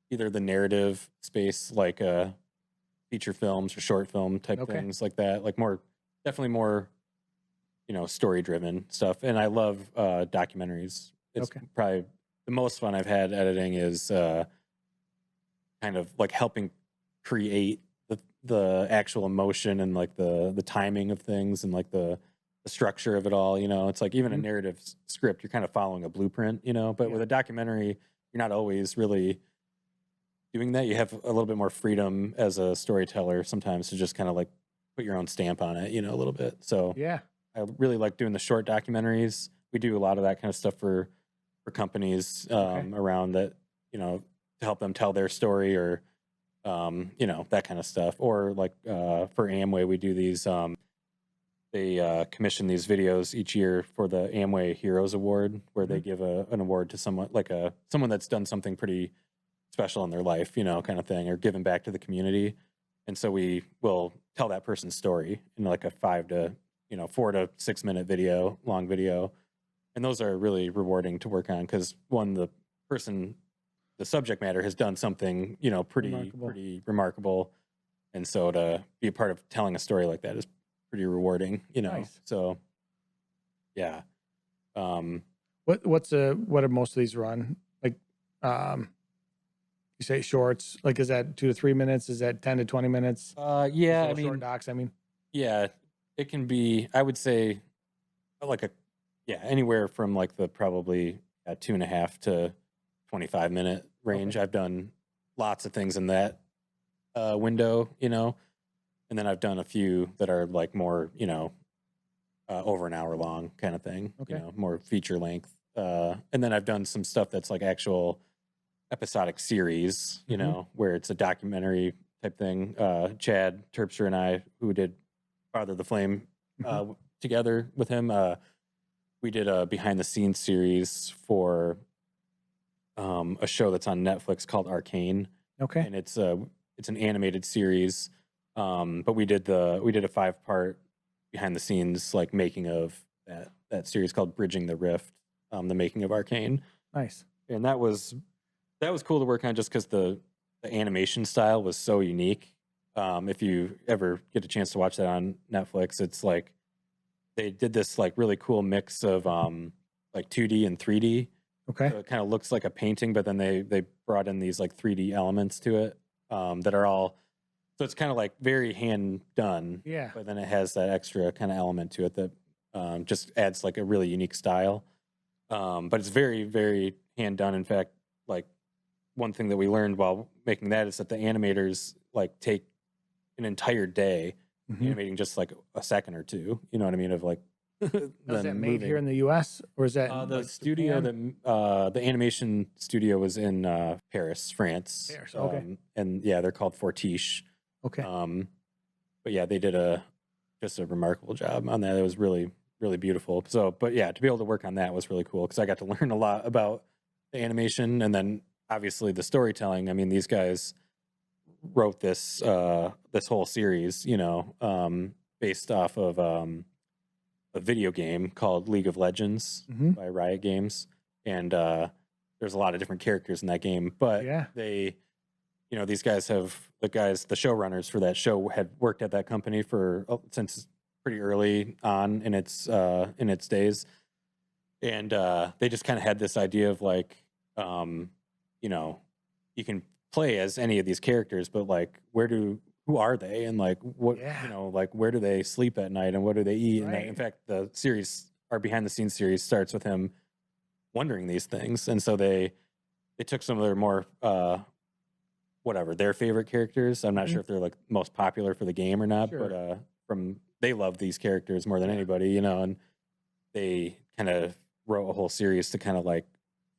either the narrative space, like feature films or short film type things like that, like definitely more story driven stuff. And I love documentaries. It's probably the most fun I've had editing is kind of like helping create the actual emotion and like the timing of things and like the structure of it all. It's like even a narrative script, you're kind of following a blueprint, but with a documentary, you're not always really doing that. You have a little bit more freedom as a storyteller sometimes to just kind of like put your own stamp on it, a little bit. So I really like doing the short documentaries. We do a lot of that kind of stuff for companies around that, to help them tell their story or, that kind of stuff. Or like for Amway, we do these, they commission these videos each year for the Amway Heroes Award, where they give an award to someone someone that's done something pretty special in their life, kind of thing, or given back to the community. And so we will tell that person's story in like a 4 to 6 minute long video. And those are really rewarding to work on because the subject matter has done something, pretty remarkable. And so to be a part of telling a story like that is pretty rewarding, Nice. So yeah. What are most of these run? Like you say shorts, like is that 2 to 3 minutes? Is that 10 to 20 minutes? Short docs, Yeah, it can be, I would say like anywhere from like the probably 2.5 to 25-minute range. I've done lots of things in that window, you know, and then I've done a few that are like more, you know, over an hour long kind of thing, you know, more feature length. And then I've done some stuff that's like actual episodic series, you know, where it's a documentary type thing. Chad Terpstra and I, who did Father of the Flame together with him, we did a behind the scenes series for a show that's on Netflix called Arcane. And it's an animated series. But we did a 5-part behind the scenes like making of that series called Bridging the Rift, the making of Arcane. Nice. And that was cool to work on just because the animation style was so unique. If you ever get a chance to watch that on Netflix, it's like they did this like really cool mix of like 2D and 3D. So it kind of looks like a painting, but then they brought in these like 3D elements to it that are all, so it's kind of like very hand done. Yeah. But then it has that extra kind of element to it that just adds like a really unique style. But it's very, very hand done. In fact, like one thing that we learned while making that is that the animators like take an entire day animating just like a second or two. You know what I mean? Of like, is that made here in the U.S. or is that the like studio Japan? that the animation studio was in Paris, France. Paris, and yeah, they're called Fortiche. But yeah, they did just a remarkable job on that. It was really, really beautiful. So, but yeah, to be able to work on that was really cool because I got to learn a lot about the animation and then obviously the storytelling. I mean, these guys wrote this this whole series, you know, based off of a video game called League of Legends by Riot Games, and there's a lot of different characters in that game. But they, you know, these guys the showrunners for that show had worked at that company for since pretty early on in its days, and they just kind of had this idea of like, you know, you can play as any of these characters, but like, who are they, and like what, you know, like where do they sleep at night, and what do they eat? And in fact, the series, our behind the scenes series, starts with him wondering these things, and so they took some of their more their favorite characters. I'm not sure if they're like most popular for the game or not, but they love these characters more than anybody, you know, and they kind of wrote a whole series to kind of like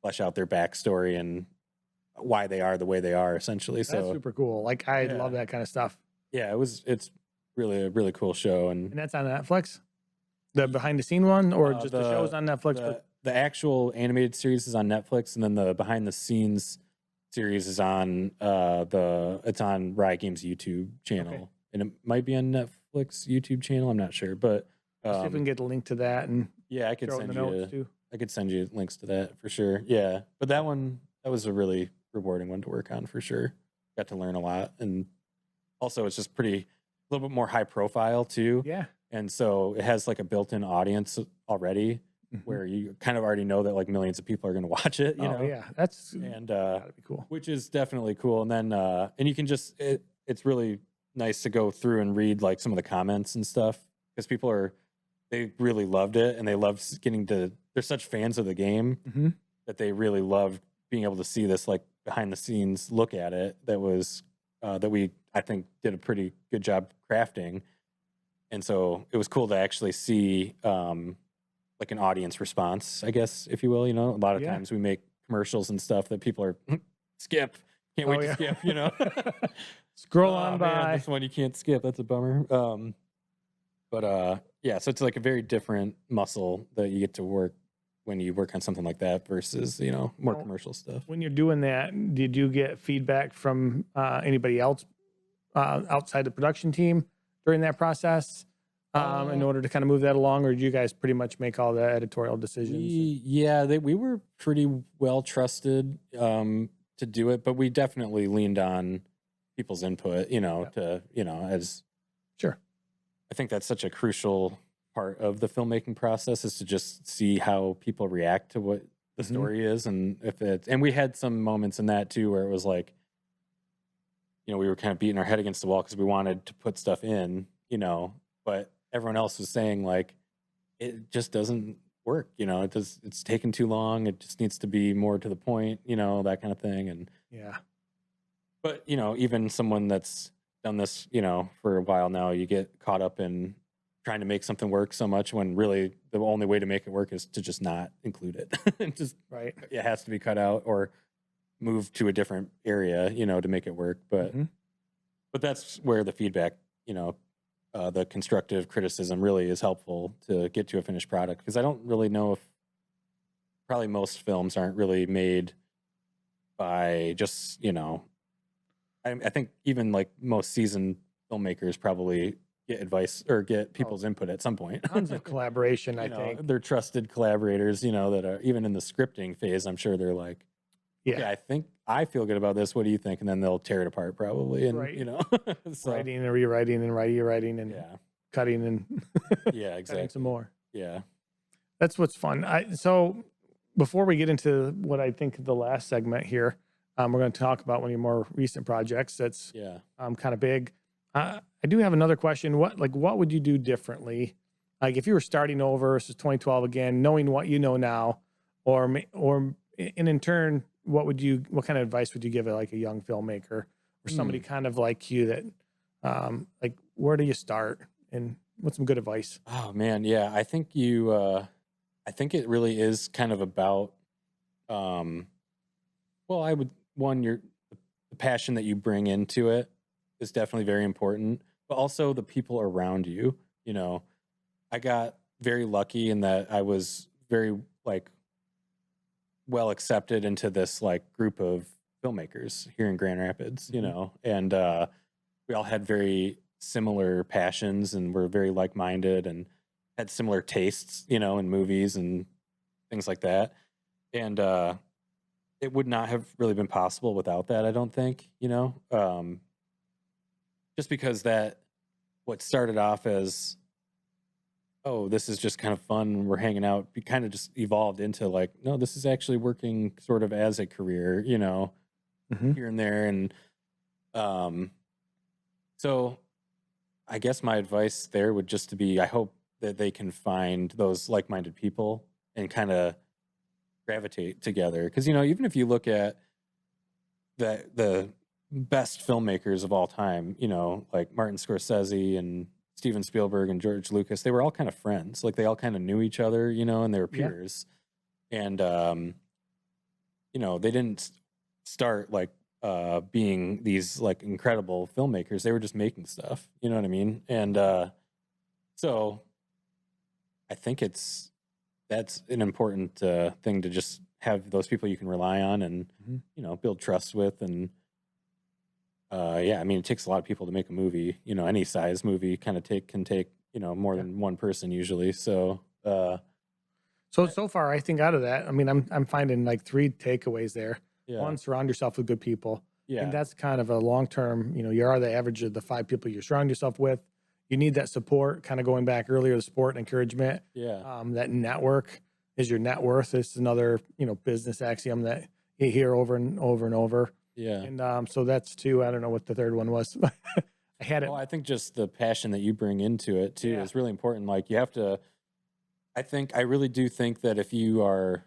flesh out their backstory and why they are the way they are, essentially. That's so super cool. Like I love that kind of stuff. Yeah, it's really a really cool show, and that's on Netflix. The behind the scene one, or just the show's on Netflix. The actual animated series is on Netflix, and then the behind the scenes series is on it's on Riot Games YouTube channel, and it might be on Netflix YouTube channel. I'm not sure, but see if we can get a link to that, and yeah, I could send you links to that for sure. Yeah, but that was a really rewarding one to work on for sure. Got to learn a lot, and also it's just a little bit more high profile too. Yeah, and so it has like a built-in audience already, where you kind of already know that like millions of people are going to watch it. You know, yeah, that's gotta be cool. Which is definitely cool. And then and you can just it's really nice to go through and read like some of the comments and stuff because they really loved it, and they loved they're such fans of the game that they really loved being able to see this like behind the scenes look at it that was that we, I think, did a pretty good job crafting. And so it was cool to actually see like an audience response, I guess, if you will. You know, a lot of times we make commercials and stuff that people are skip, can't wait to skip, you know. Scroll on by. Man, this one you can't skip, that's a bummer. But yeah, so it's like a very different muscle that you get to work when you work on something like that versus, you know, more commercial stuff. When you're doing that, did you get feedback from anybody else outside the production team during that process in order to kind of move that along, or did you guys pretty much make all the editorial decisions? We were pretty well trusted to do it, but we definitely leaned on people's input, you know, as I think that's such a crucial part of the filmmaking process, is to just see how people react to what the story is, and and we had some moments in that too where it was like, you know, we were kind of beating our head against the wall because we wanted to put stuff in, you know, but everyone else was saying like it just doesn't work. It's taken too long. It just needs to be more to the point, that kind of thing. And Yeah. but even someone that's done this, for a while now, you get caught up in trying to make something work so much when really the only way to make it work is to just not include it. Just Right. it has to be cut out or move to a different area, to make it work. But but that's where the feedback, the constructive criticism really is helpful to get to a finished product, because I don't really know if probably most films aren't really made by just, I think even like most seasoned filmmakers probably get advice or get people's input at some point. Tons of collaboration, I You know, think. they're trusted collaborators, that are even in the scripting phase. I'm sure they're like, Yeah. okay, I think I feel good about this. What do you think? And then they'll tear it apart probably. And, Right. so, Writing and rewriting and rewriting and yeah, cutting and yeah, cutting exactly. some more. Yeah. That's what's fun. So before we get into what I think the last segment here, we're going to talk about one of your more recent projects that's Yeah. kind of big. I do have another question. What would you do differently? Like if you were starting over, this is 2012 again, knowing what you know now, and in turn, what kind of advice would you give like a young filmmaker or somebody kind of like you that, like, where do you start and what's some good advice? Oh man. Yeah. I think I think it really is kind of about, well, the passion that you bring into it is definitely very important, but also the people around you. I got very lucky in that I was very like well accepted into this like group of filmmakers here in Grand Rapids, and we all had very similar passions and were very like-minded and had similar tastes, in movies and things like that. And it would not have really been possible without that, I don't think, just because that what started off as, oh, this is just kind of fun, we're hanging out, it kind of just evolved into like, no, this is actually working sort of as a career, here and there. And so I guess my advice there would just to be, I hope that they can find those like-minded people and kind of gravitate together. Because, even if you look at the best filmmakers of all time, like Martin Scorsese and Steven Spielberg and George Lucas, they were all kind of friends. Like they all kind of knew each other, and they were peers. And, they didn't start like being these like incredible filmmakers. They were just making stuff, you know what I mean? And so I think that's an important thing to just have those people you can rely on and, build trust with. And yeah, I mean, it takes a lot of people to make a movie, any size movie kind of can take, more than one person usually. So, so far, I think out of that, I mean, I'm finding like 3 takeaways there. yeah, One, surround yourself with good people. I yeah, think that's kind of a long-term, you are the average of the 5 people you surround yourself with. You need that support, kind of going back earlier, the support and encouragement. yeah, That network is your net worth. This is another, business axiom that you hear over and over and over. yeah. And so that's 2. I don't know what the third one was. I had it. Well, I think just the passion that you bring into it too is really important. Like you have to, I really do think that if you are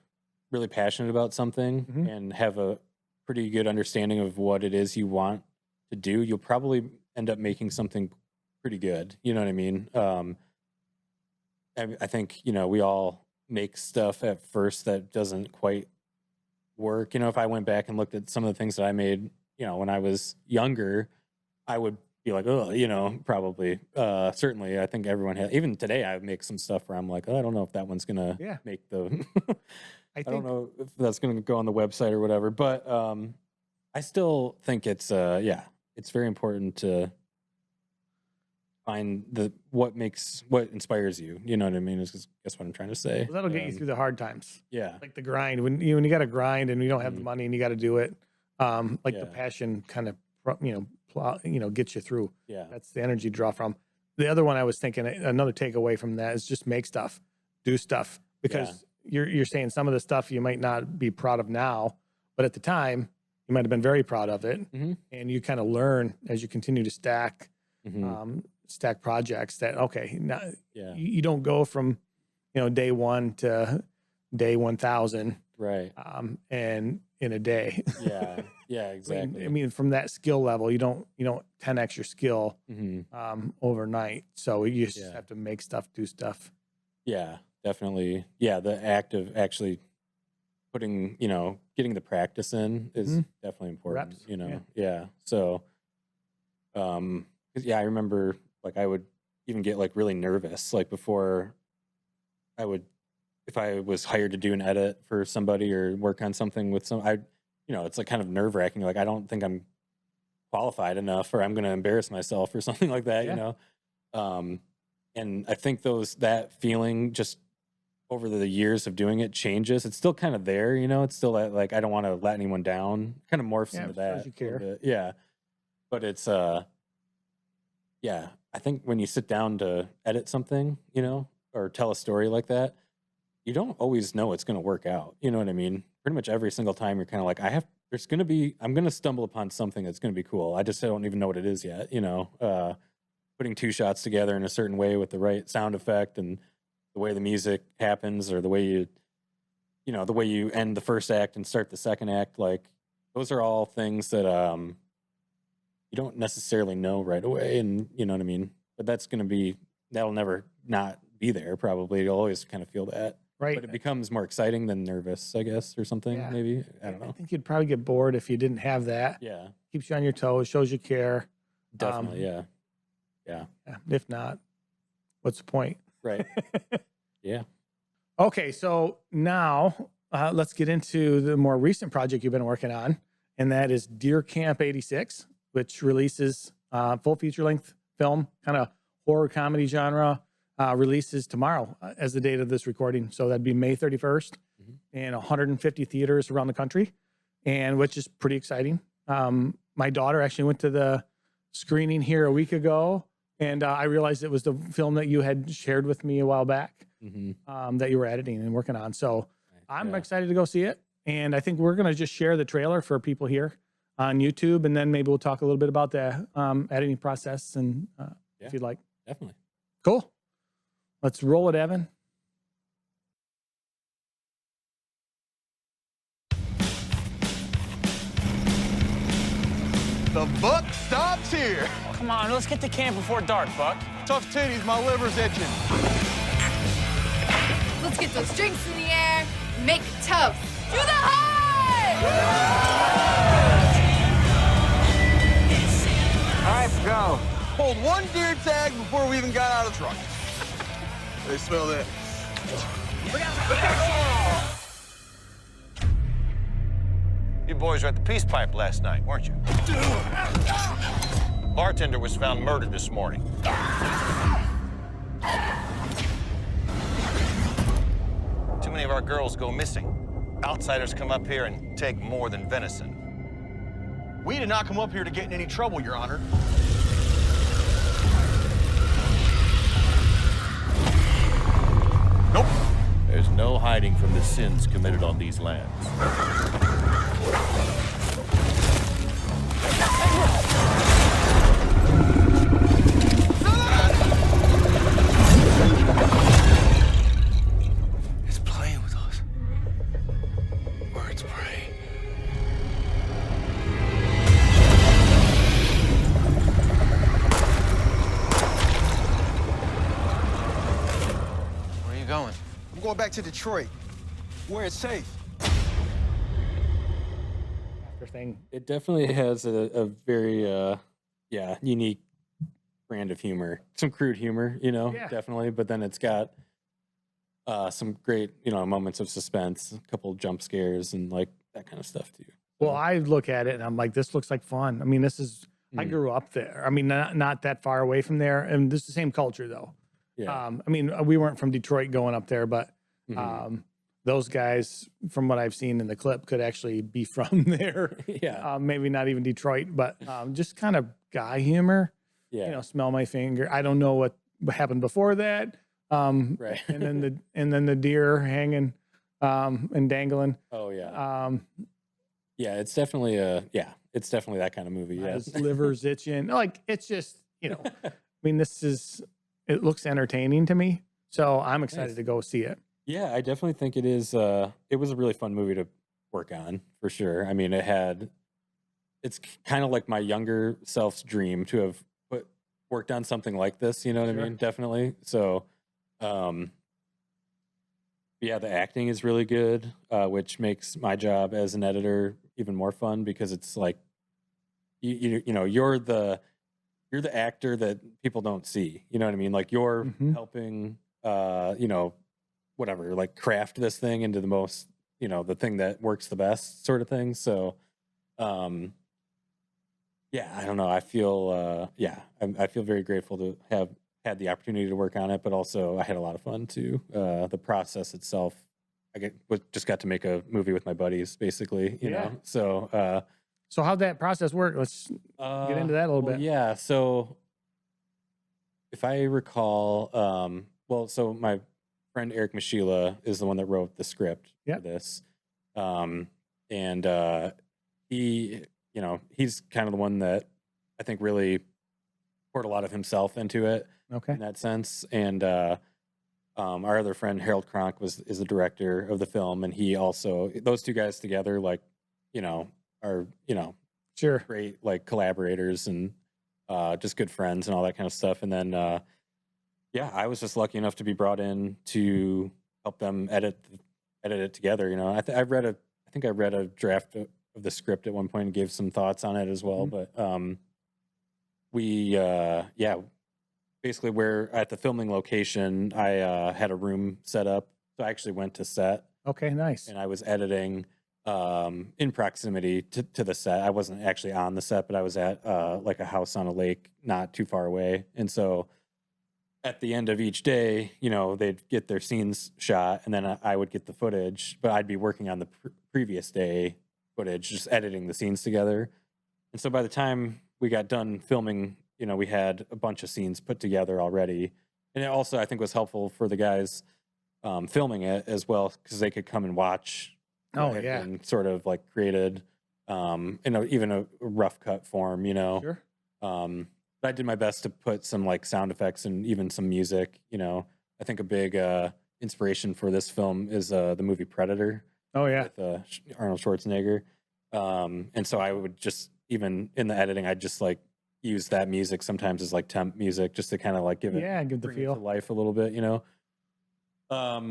really passionate about something and have a pretty good understanding of what it is you want to do, you'll probably end up making something pretty good. You know what I mean? I think, we all make stuff at first that doesn't quite work. If I went back and looked at some of the things that I made, when I was younger, I would be like, oh, probably, certainly. I think everyone has. Even today, I make some stuff where I'm like, oh, I don't know if that one's gonna make the. I don't know if that's gonna go on the website or whatever, but I still think it's it's very important to find what inspires you. You know what I mean? Is what I'm trying to say. Well, that'll get you through the hard times. Yeah, Like the grind when you got to grind and you don't have the money and you got to do it. The passion kind of gets you through. Yeah, that's the energy to draw from. The other one I was thinking, another takeaway from that is just make stuff, do stuff, because you're saying some of the stuff you might not be proud of now, but at the time you might have been very proud of it, and you kind of learn as you continue to stack projects that you don't go from day 1 to day 1000, Right. and in a day. Yeah. Yeah, exactly. I mean, from that skill level, you don't 10x your skill overnight. So you just have to make stuff, do stuff. Yeah, definitely. Yeah, the act of actually putting, getting the practice in is definitely important. Reps, Yeah. So, 'cause, I remember like I would even get like really nervous like before if I was hired to do an edit for somebody or work on something with it's like kind of nerve wracking. Like I don't think I'm qualified enough, or I'm going to embarrass myself or something like that. And I think that feeling just over the years of doing it changes. It's still kind of there, it's still like, I don't want to let anyone down, kind of morphs into that. You care. A little bit. Yeah. But it's, I think when you sit down to edit something, or tell a story like that, you don't always know it's going to work out. You know what I mean? Pretty much every single time you're kind of like, I'm going to stumble upon something that's going to be cool. I just don't even know what it is yet. Putting two shots together in a certain way with the right sound effect and the way the music happens, or the way you end the first act and start the second act. Like those are all things that, you don't necessarily know right away. And you know what I mean? But that'll never not be there. Probably you'll always kind of feel that. Right. But it becomes more exciting than nervous, I guess, or something. Yeah. Maybe. I don't know. I think you'd probably get bored if you didn't have that. Yeah. Keeps you on your toes, shows you care. Definitely. Yeah. If not, what's the point? Right. Yeah. Okay. So now let's get into the more recent project you've been working on. And that is Deer Camp 86, which releases full feature length film, kind of horror comedy genre. Releases tomorrow as the date of this recording. So that'd be May 31st in 150 theaters around the country, and which is pretty exciting. My daughter actually went to the screening here a week ago, and I realized it was the film that you had shared with me a while back that you were editing and working on. So I'm excited to go see it. And I think we're going to just share the trailer for people here on YouTube, and then maybe we'll talk a little bit about the editing process and if you'd like. Definitely. Cool. Let's roll it, Evan. The buck stops here. Come on, let's get to camp before dark, Buck. Tough titties, my liver's itching. Let's get those drinks in the air and make it tough. To the high! All right, go. Pulled one deer tag before we even got out of the truck. They smell that. You boys were at the Peace Pipe last night, weren't you? Bartender was found murdered this morning. Too many of our girls go missing. Outsiders come up here and take more than venison. We did not come up here to get in any trouble, Your Honor. Nope. There's no hiding from the sins committed on these lands. It's playing with us. Words pray. Where are you going? I'm going back to Detroit, where it's safe. Thing. It definitely has a very unique brand of humor. Some crude humor, definitely, but then it's got some great, moments of suspense, a couple of jump scares and like that kind of stuff too. Well, I look at it and I'm like, this looks like fun. I mean, I grew up there. I mean, not that far away from there. And this is the same culture though. Yeah. I mean, we weren't from Detroit going up there, but those guys, from what I've seen in the clip, could actually be from there. Yeah. Maybe not even Detroit, but just kind of guy humor. Yeah. Smell my finger. I don't know what happened before that. Right. and then the deer hanging and dangling. Oh yeah. Yeah, it's definitely it's definitely that kind of movie. Yeah. His liver's itching. Like it's just, I mean, it looks entertaining to me. So I'm excited Nice. to go see it. Yeah, I definitely think it is. It was a really fun movie to work on for sure. I mean, it's kind of like my younger self's dream to have worked on something like this. You know what I Sure. mean? Definitely. So, um, yeah, the acting is really good, which makes my job as an editor even more fun because it's like you know you're the actor that people don't see. You know what I mean? Like you're Mhm. helping, you know, whatever, like craft this thing into the most, you know, the thing that works the best, sort of thing. So, um, yeah, I don't know. I feel, I feel very grateful to have had the opportunity to work on it, but also I had a lot of fun too. The process itself, just got to make a movie with my buddies, basically. You Yeah. know, so. So how'd that process work? Let's get into that a little bit. Yeah, so if I recall, so my friend Eric Mashila is the one that wrote the script Yep. for this. And he, you know, he's kind of the one that I think really poured a lot of himself into it Okay. in that sense. And our other friend Harold Kronk is the director of the film, and he also, those two guys together, like, you know, are, you know, Sure. great like collaborators and just good friends and all that kind of stuff. And then yeah, I was just lucky enough to be brought in to help them edit it together. You know, I think I read a draft of the script at one point and gave some thoughts on it as well. Mhm. But we basically, we're at the filming location. I had a room set up, so I actually went to set Okay, nice. and I was editing in proximity to the set. I wasn't actually on the set, but I was at like a house on a lake not too far away. And so at the end of each day, you know, they'd get their scenes shot and then I would get the footage, but I'd be working on the previous day footage, just editing the scenes together. And so by the time we got done filming, you know, we had a bunch of scenes put together already. And it also, I think, was helpful for the guys filming it as well, because they could come and watch Oh, had yeah. been sort of like created even a rough cut form, you know. Sure. But I did my best to put some like sound effects and even some music, you know. I think a big inspiration for this film is the movie Predator Oh, yeah. with Arnold Schwarzenegger. And so I would just, even in the editing, I'd just like use that music sometimes as like temp music just to kind of like give it Yeah, give the bring it to feel. life a little bit, you know. But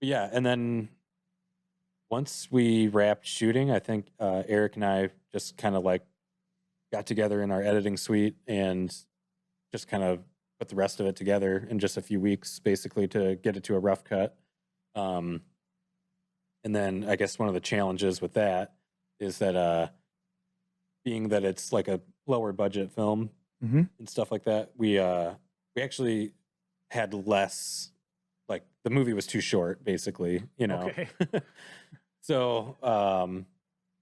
yeah, and then once we wrapped shooting, I think Eric and I just kind of like got together in our editing suite and just kind of put the rest of it together in just a few weeks, basically, to get it to a rough cut. And then I guess one of the challenges with that is that being that it's like a lower budget film Mhm. and stuff like that, we actually had less, like the movie was too short, basically, you know. Okay. So,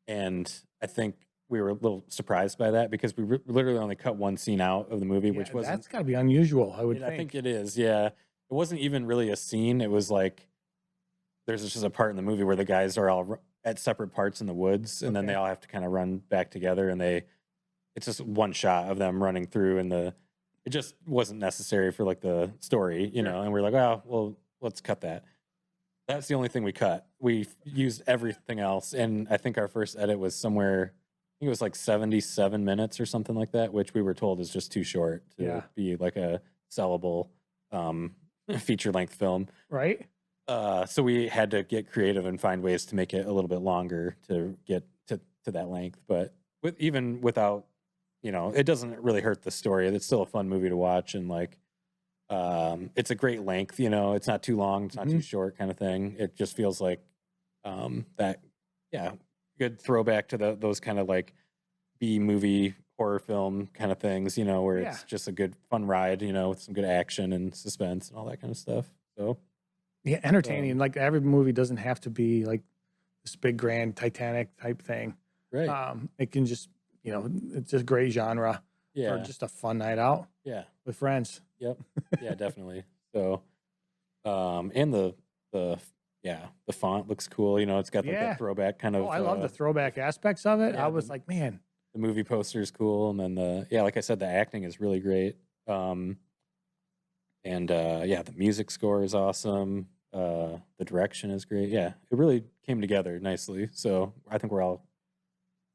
and I think we were a little surprised by that because we literally only cut one scene out of the movie, which Yeah, wasn't. that's got to be unusual, I would I think think. it is. Yeah, it wasn't even really a scene. It was like there's just a part in the movie where the guys are all at separate parts in the woods, and then they Okay. all have to kind of run back together, and it's just one shot of them running through, and it just wasn't necessary for like the story, you Sure. know. And we're like, oh, well, let's cut that. That's the only thing we cut. We used everything else, and I think our first edit was somewhere. I think it was like 77 minutes or something like that, which we were told is just too short to Yeah. be like a sellable feature length film. Right? So we had to get creative and find ways to make it a little bit longer to get to that length. But even without, you know, it doesn't really hurt the story. It's still a fun movie to watch, and like it's a great length. You know, it's not too long, it's not too short, kind of thing. It just feels like that, yeah, good throwback to those kind of like B movie horror film kind of things. You know, where Yeah. it's just a good fun ride. You know, with some good action and suspense and all that kind of stuff. So. Yeah, entertaining. Like every movie doesn't have to be like this big grand Titanic type thing. Right. It can just, you know, it's just great genre Yeah. for just a fun night out Yeah. with friends. Yep. Yeah, definitely. So, and the font looks cool. You know, it's got like Yeah. that throwback kind of. Oh, I love the throwback aspects of it. yeah, I was like, man, the movie poster is cool, and then like I said, the acting is really great. And yeah, the music score is awesome. The direction is great. Yeah, it really came together nicely. So I think we're all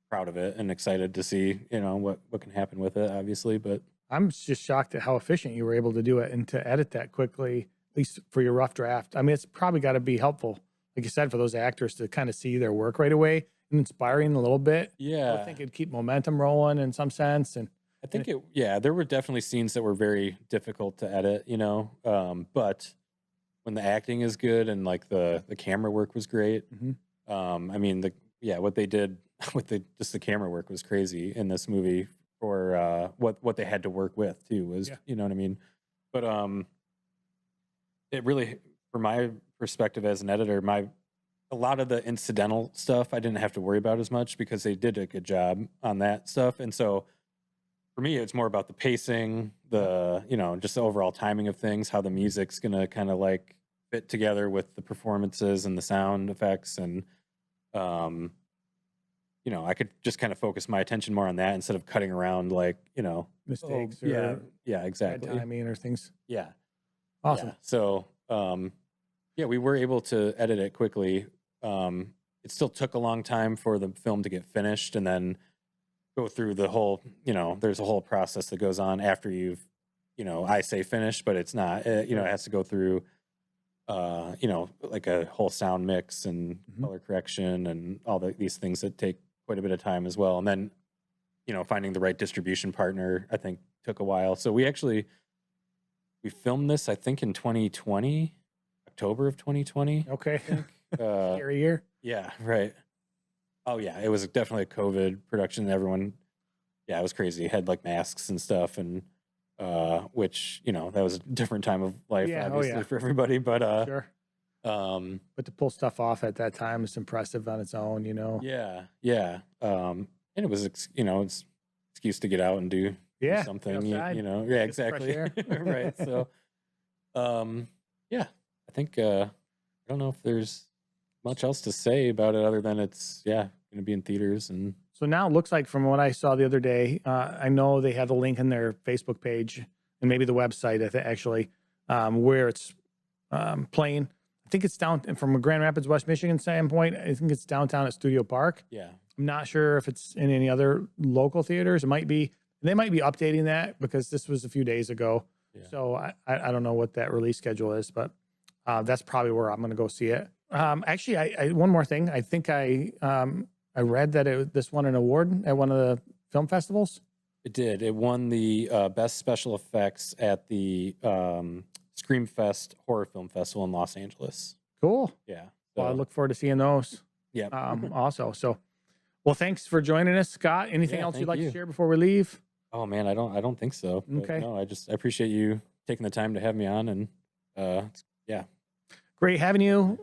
proud of it and excited to see, what can happen with it, obviously. But I'm just shocked at how efficient you were able to do it and to edit that quickly, at least for your rough draft. I mean, it's probably got to be helpful, like you said, for those actors to kind of see their work right away and inspiring a little bit. I yeah, would think it'd keep momentum rolling in some sense. And I think there were definitely scenes that were very difficult to edit, but when the acting is good and like the camera work was great, I mean, what they did with the camera work was crazy in this movie for what they had to work with too was, you know what I mean? But it really, from my perspective as an editor, a lot of the incidental stuff I didn't have to worry about as much because they did a good job on that stuff. And so for me, it's more about the pacing, just the overall timing of things, how the music's gonna kind of like fit together with the performances and the sound effects, and I could just kind of focus my attention more on that instead of cutting around like mistakes yeah, bad exactly, timing or things. yeah, Awesome. yeah. So we were able to edit it quickly. It still took a long time for the film to get finished, and then go through the whole, there's a whole process that goes on after you've, I say finished, but it's not, it has to go through, like a whole sound mix and color correction and all these things that take quite a bit of time as well. And then, finding the right distribution partner, I think took a while. So we filmed this, I think in 2020, October of 2020. Okay. Scary year. Yeah, right. Oh yeah, it was definitely a COVID production. Everyone, it was crazy. It had like masks and stuff, and which that was a different time of life, obviously for everybody. But Sure. But to pull stuff off at that time is impressive on its own, yeah. And it was it's excuse to get out and do something, outside. Yeah, exactly. Right. So, I think I don't know if there's much else to say about it other than it's going to be in theaters. And so now it looks like, from what I saw the other day, I know they have a link in their Facebook page and maybe the website, I think, actually, where it's playing. I think it's down from a Grand Rapids, West Michigan standpoint. I think it's downtown at Studio Park. yeah, I'm not sure if it's in any other local theaters. It might be. They might be updating that because this was a few days ago. Yeah. So I don't know what that release schedule is, but that's probably where I'm going to go see it. Actually, I one more thing. I think I read that this won an award at one of the film festivals. it did. It won the best special effects at the Screamfest Horror Film Festival in Los Angeles. Cool. Yeah. Well, I So, look forward to seeing those. yeah. Also, so, well, thanks for joining us, Scott. Anything Yeah, else you'd thank like you. to share before we leave? Oh man, I don't think so. But Okay. No, I appreciate you taking the time to have me on, and yeah. Great having you.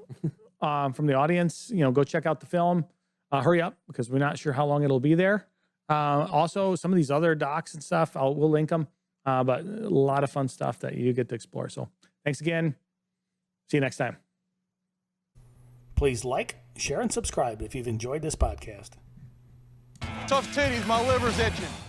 From the audience, go check out the film. Hurry up because we're not sure how long it'll be there. Also, some of these other docs and stuff, we'll link them. But a lot of fun stuff that you get to explore. So thanks again. See you next time. Please like, share, and subscribe if you've enjoyed this podcast. Tough titties, my liver's itching.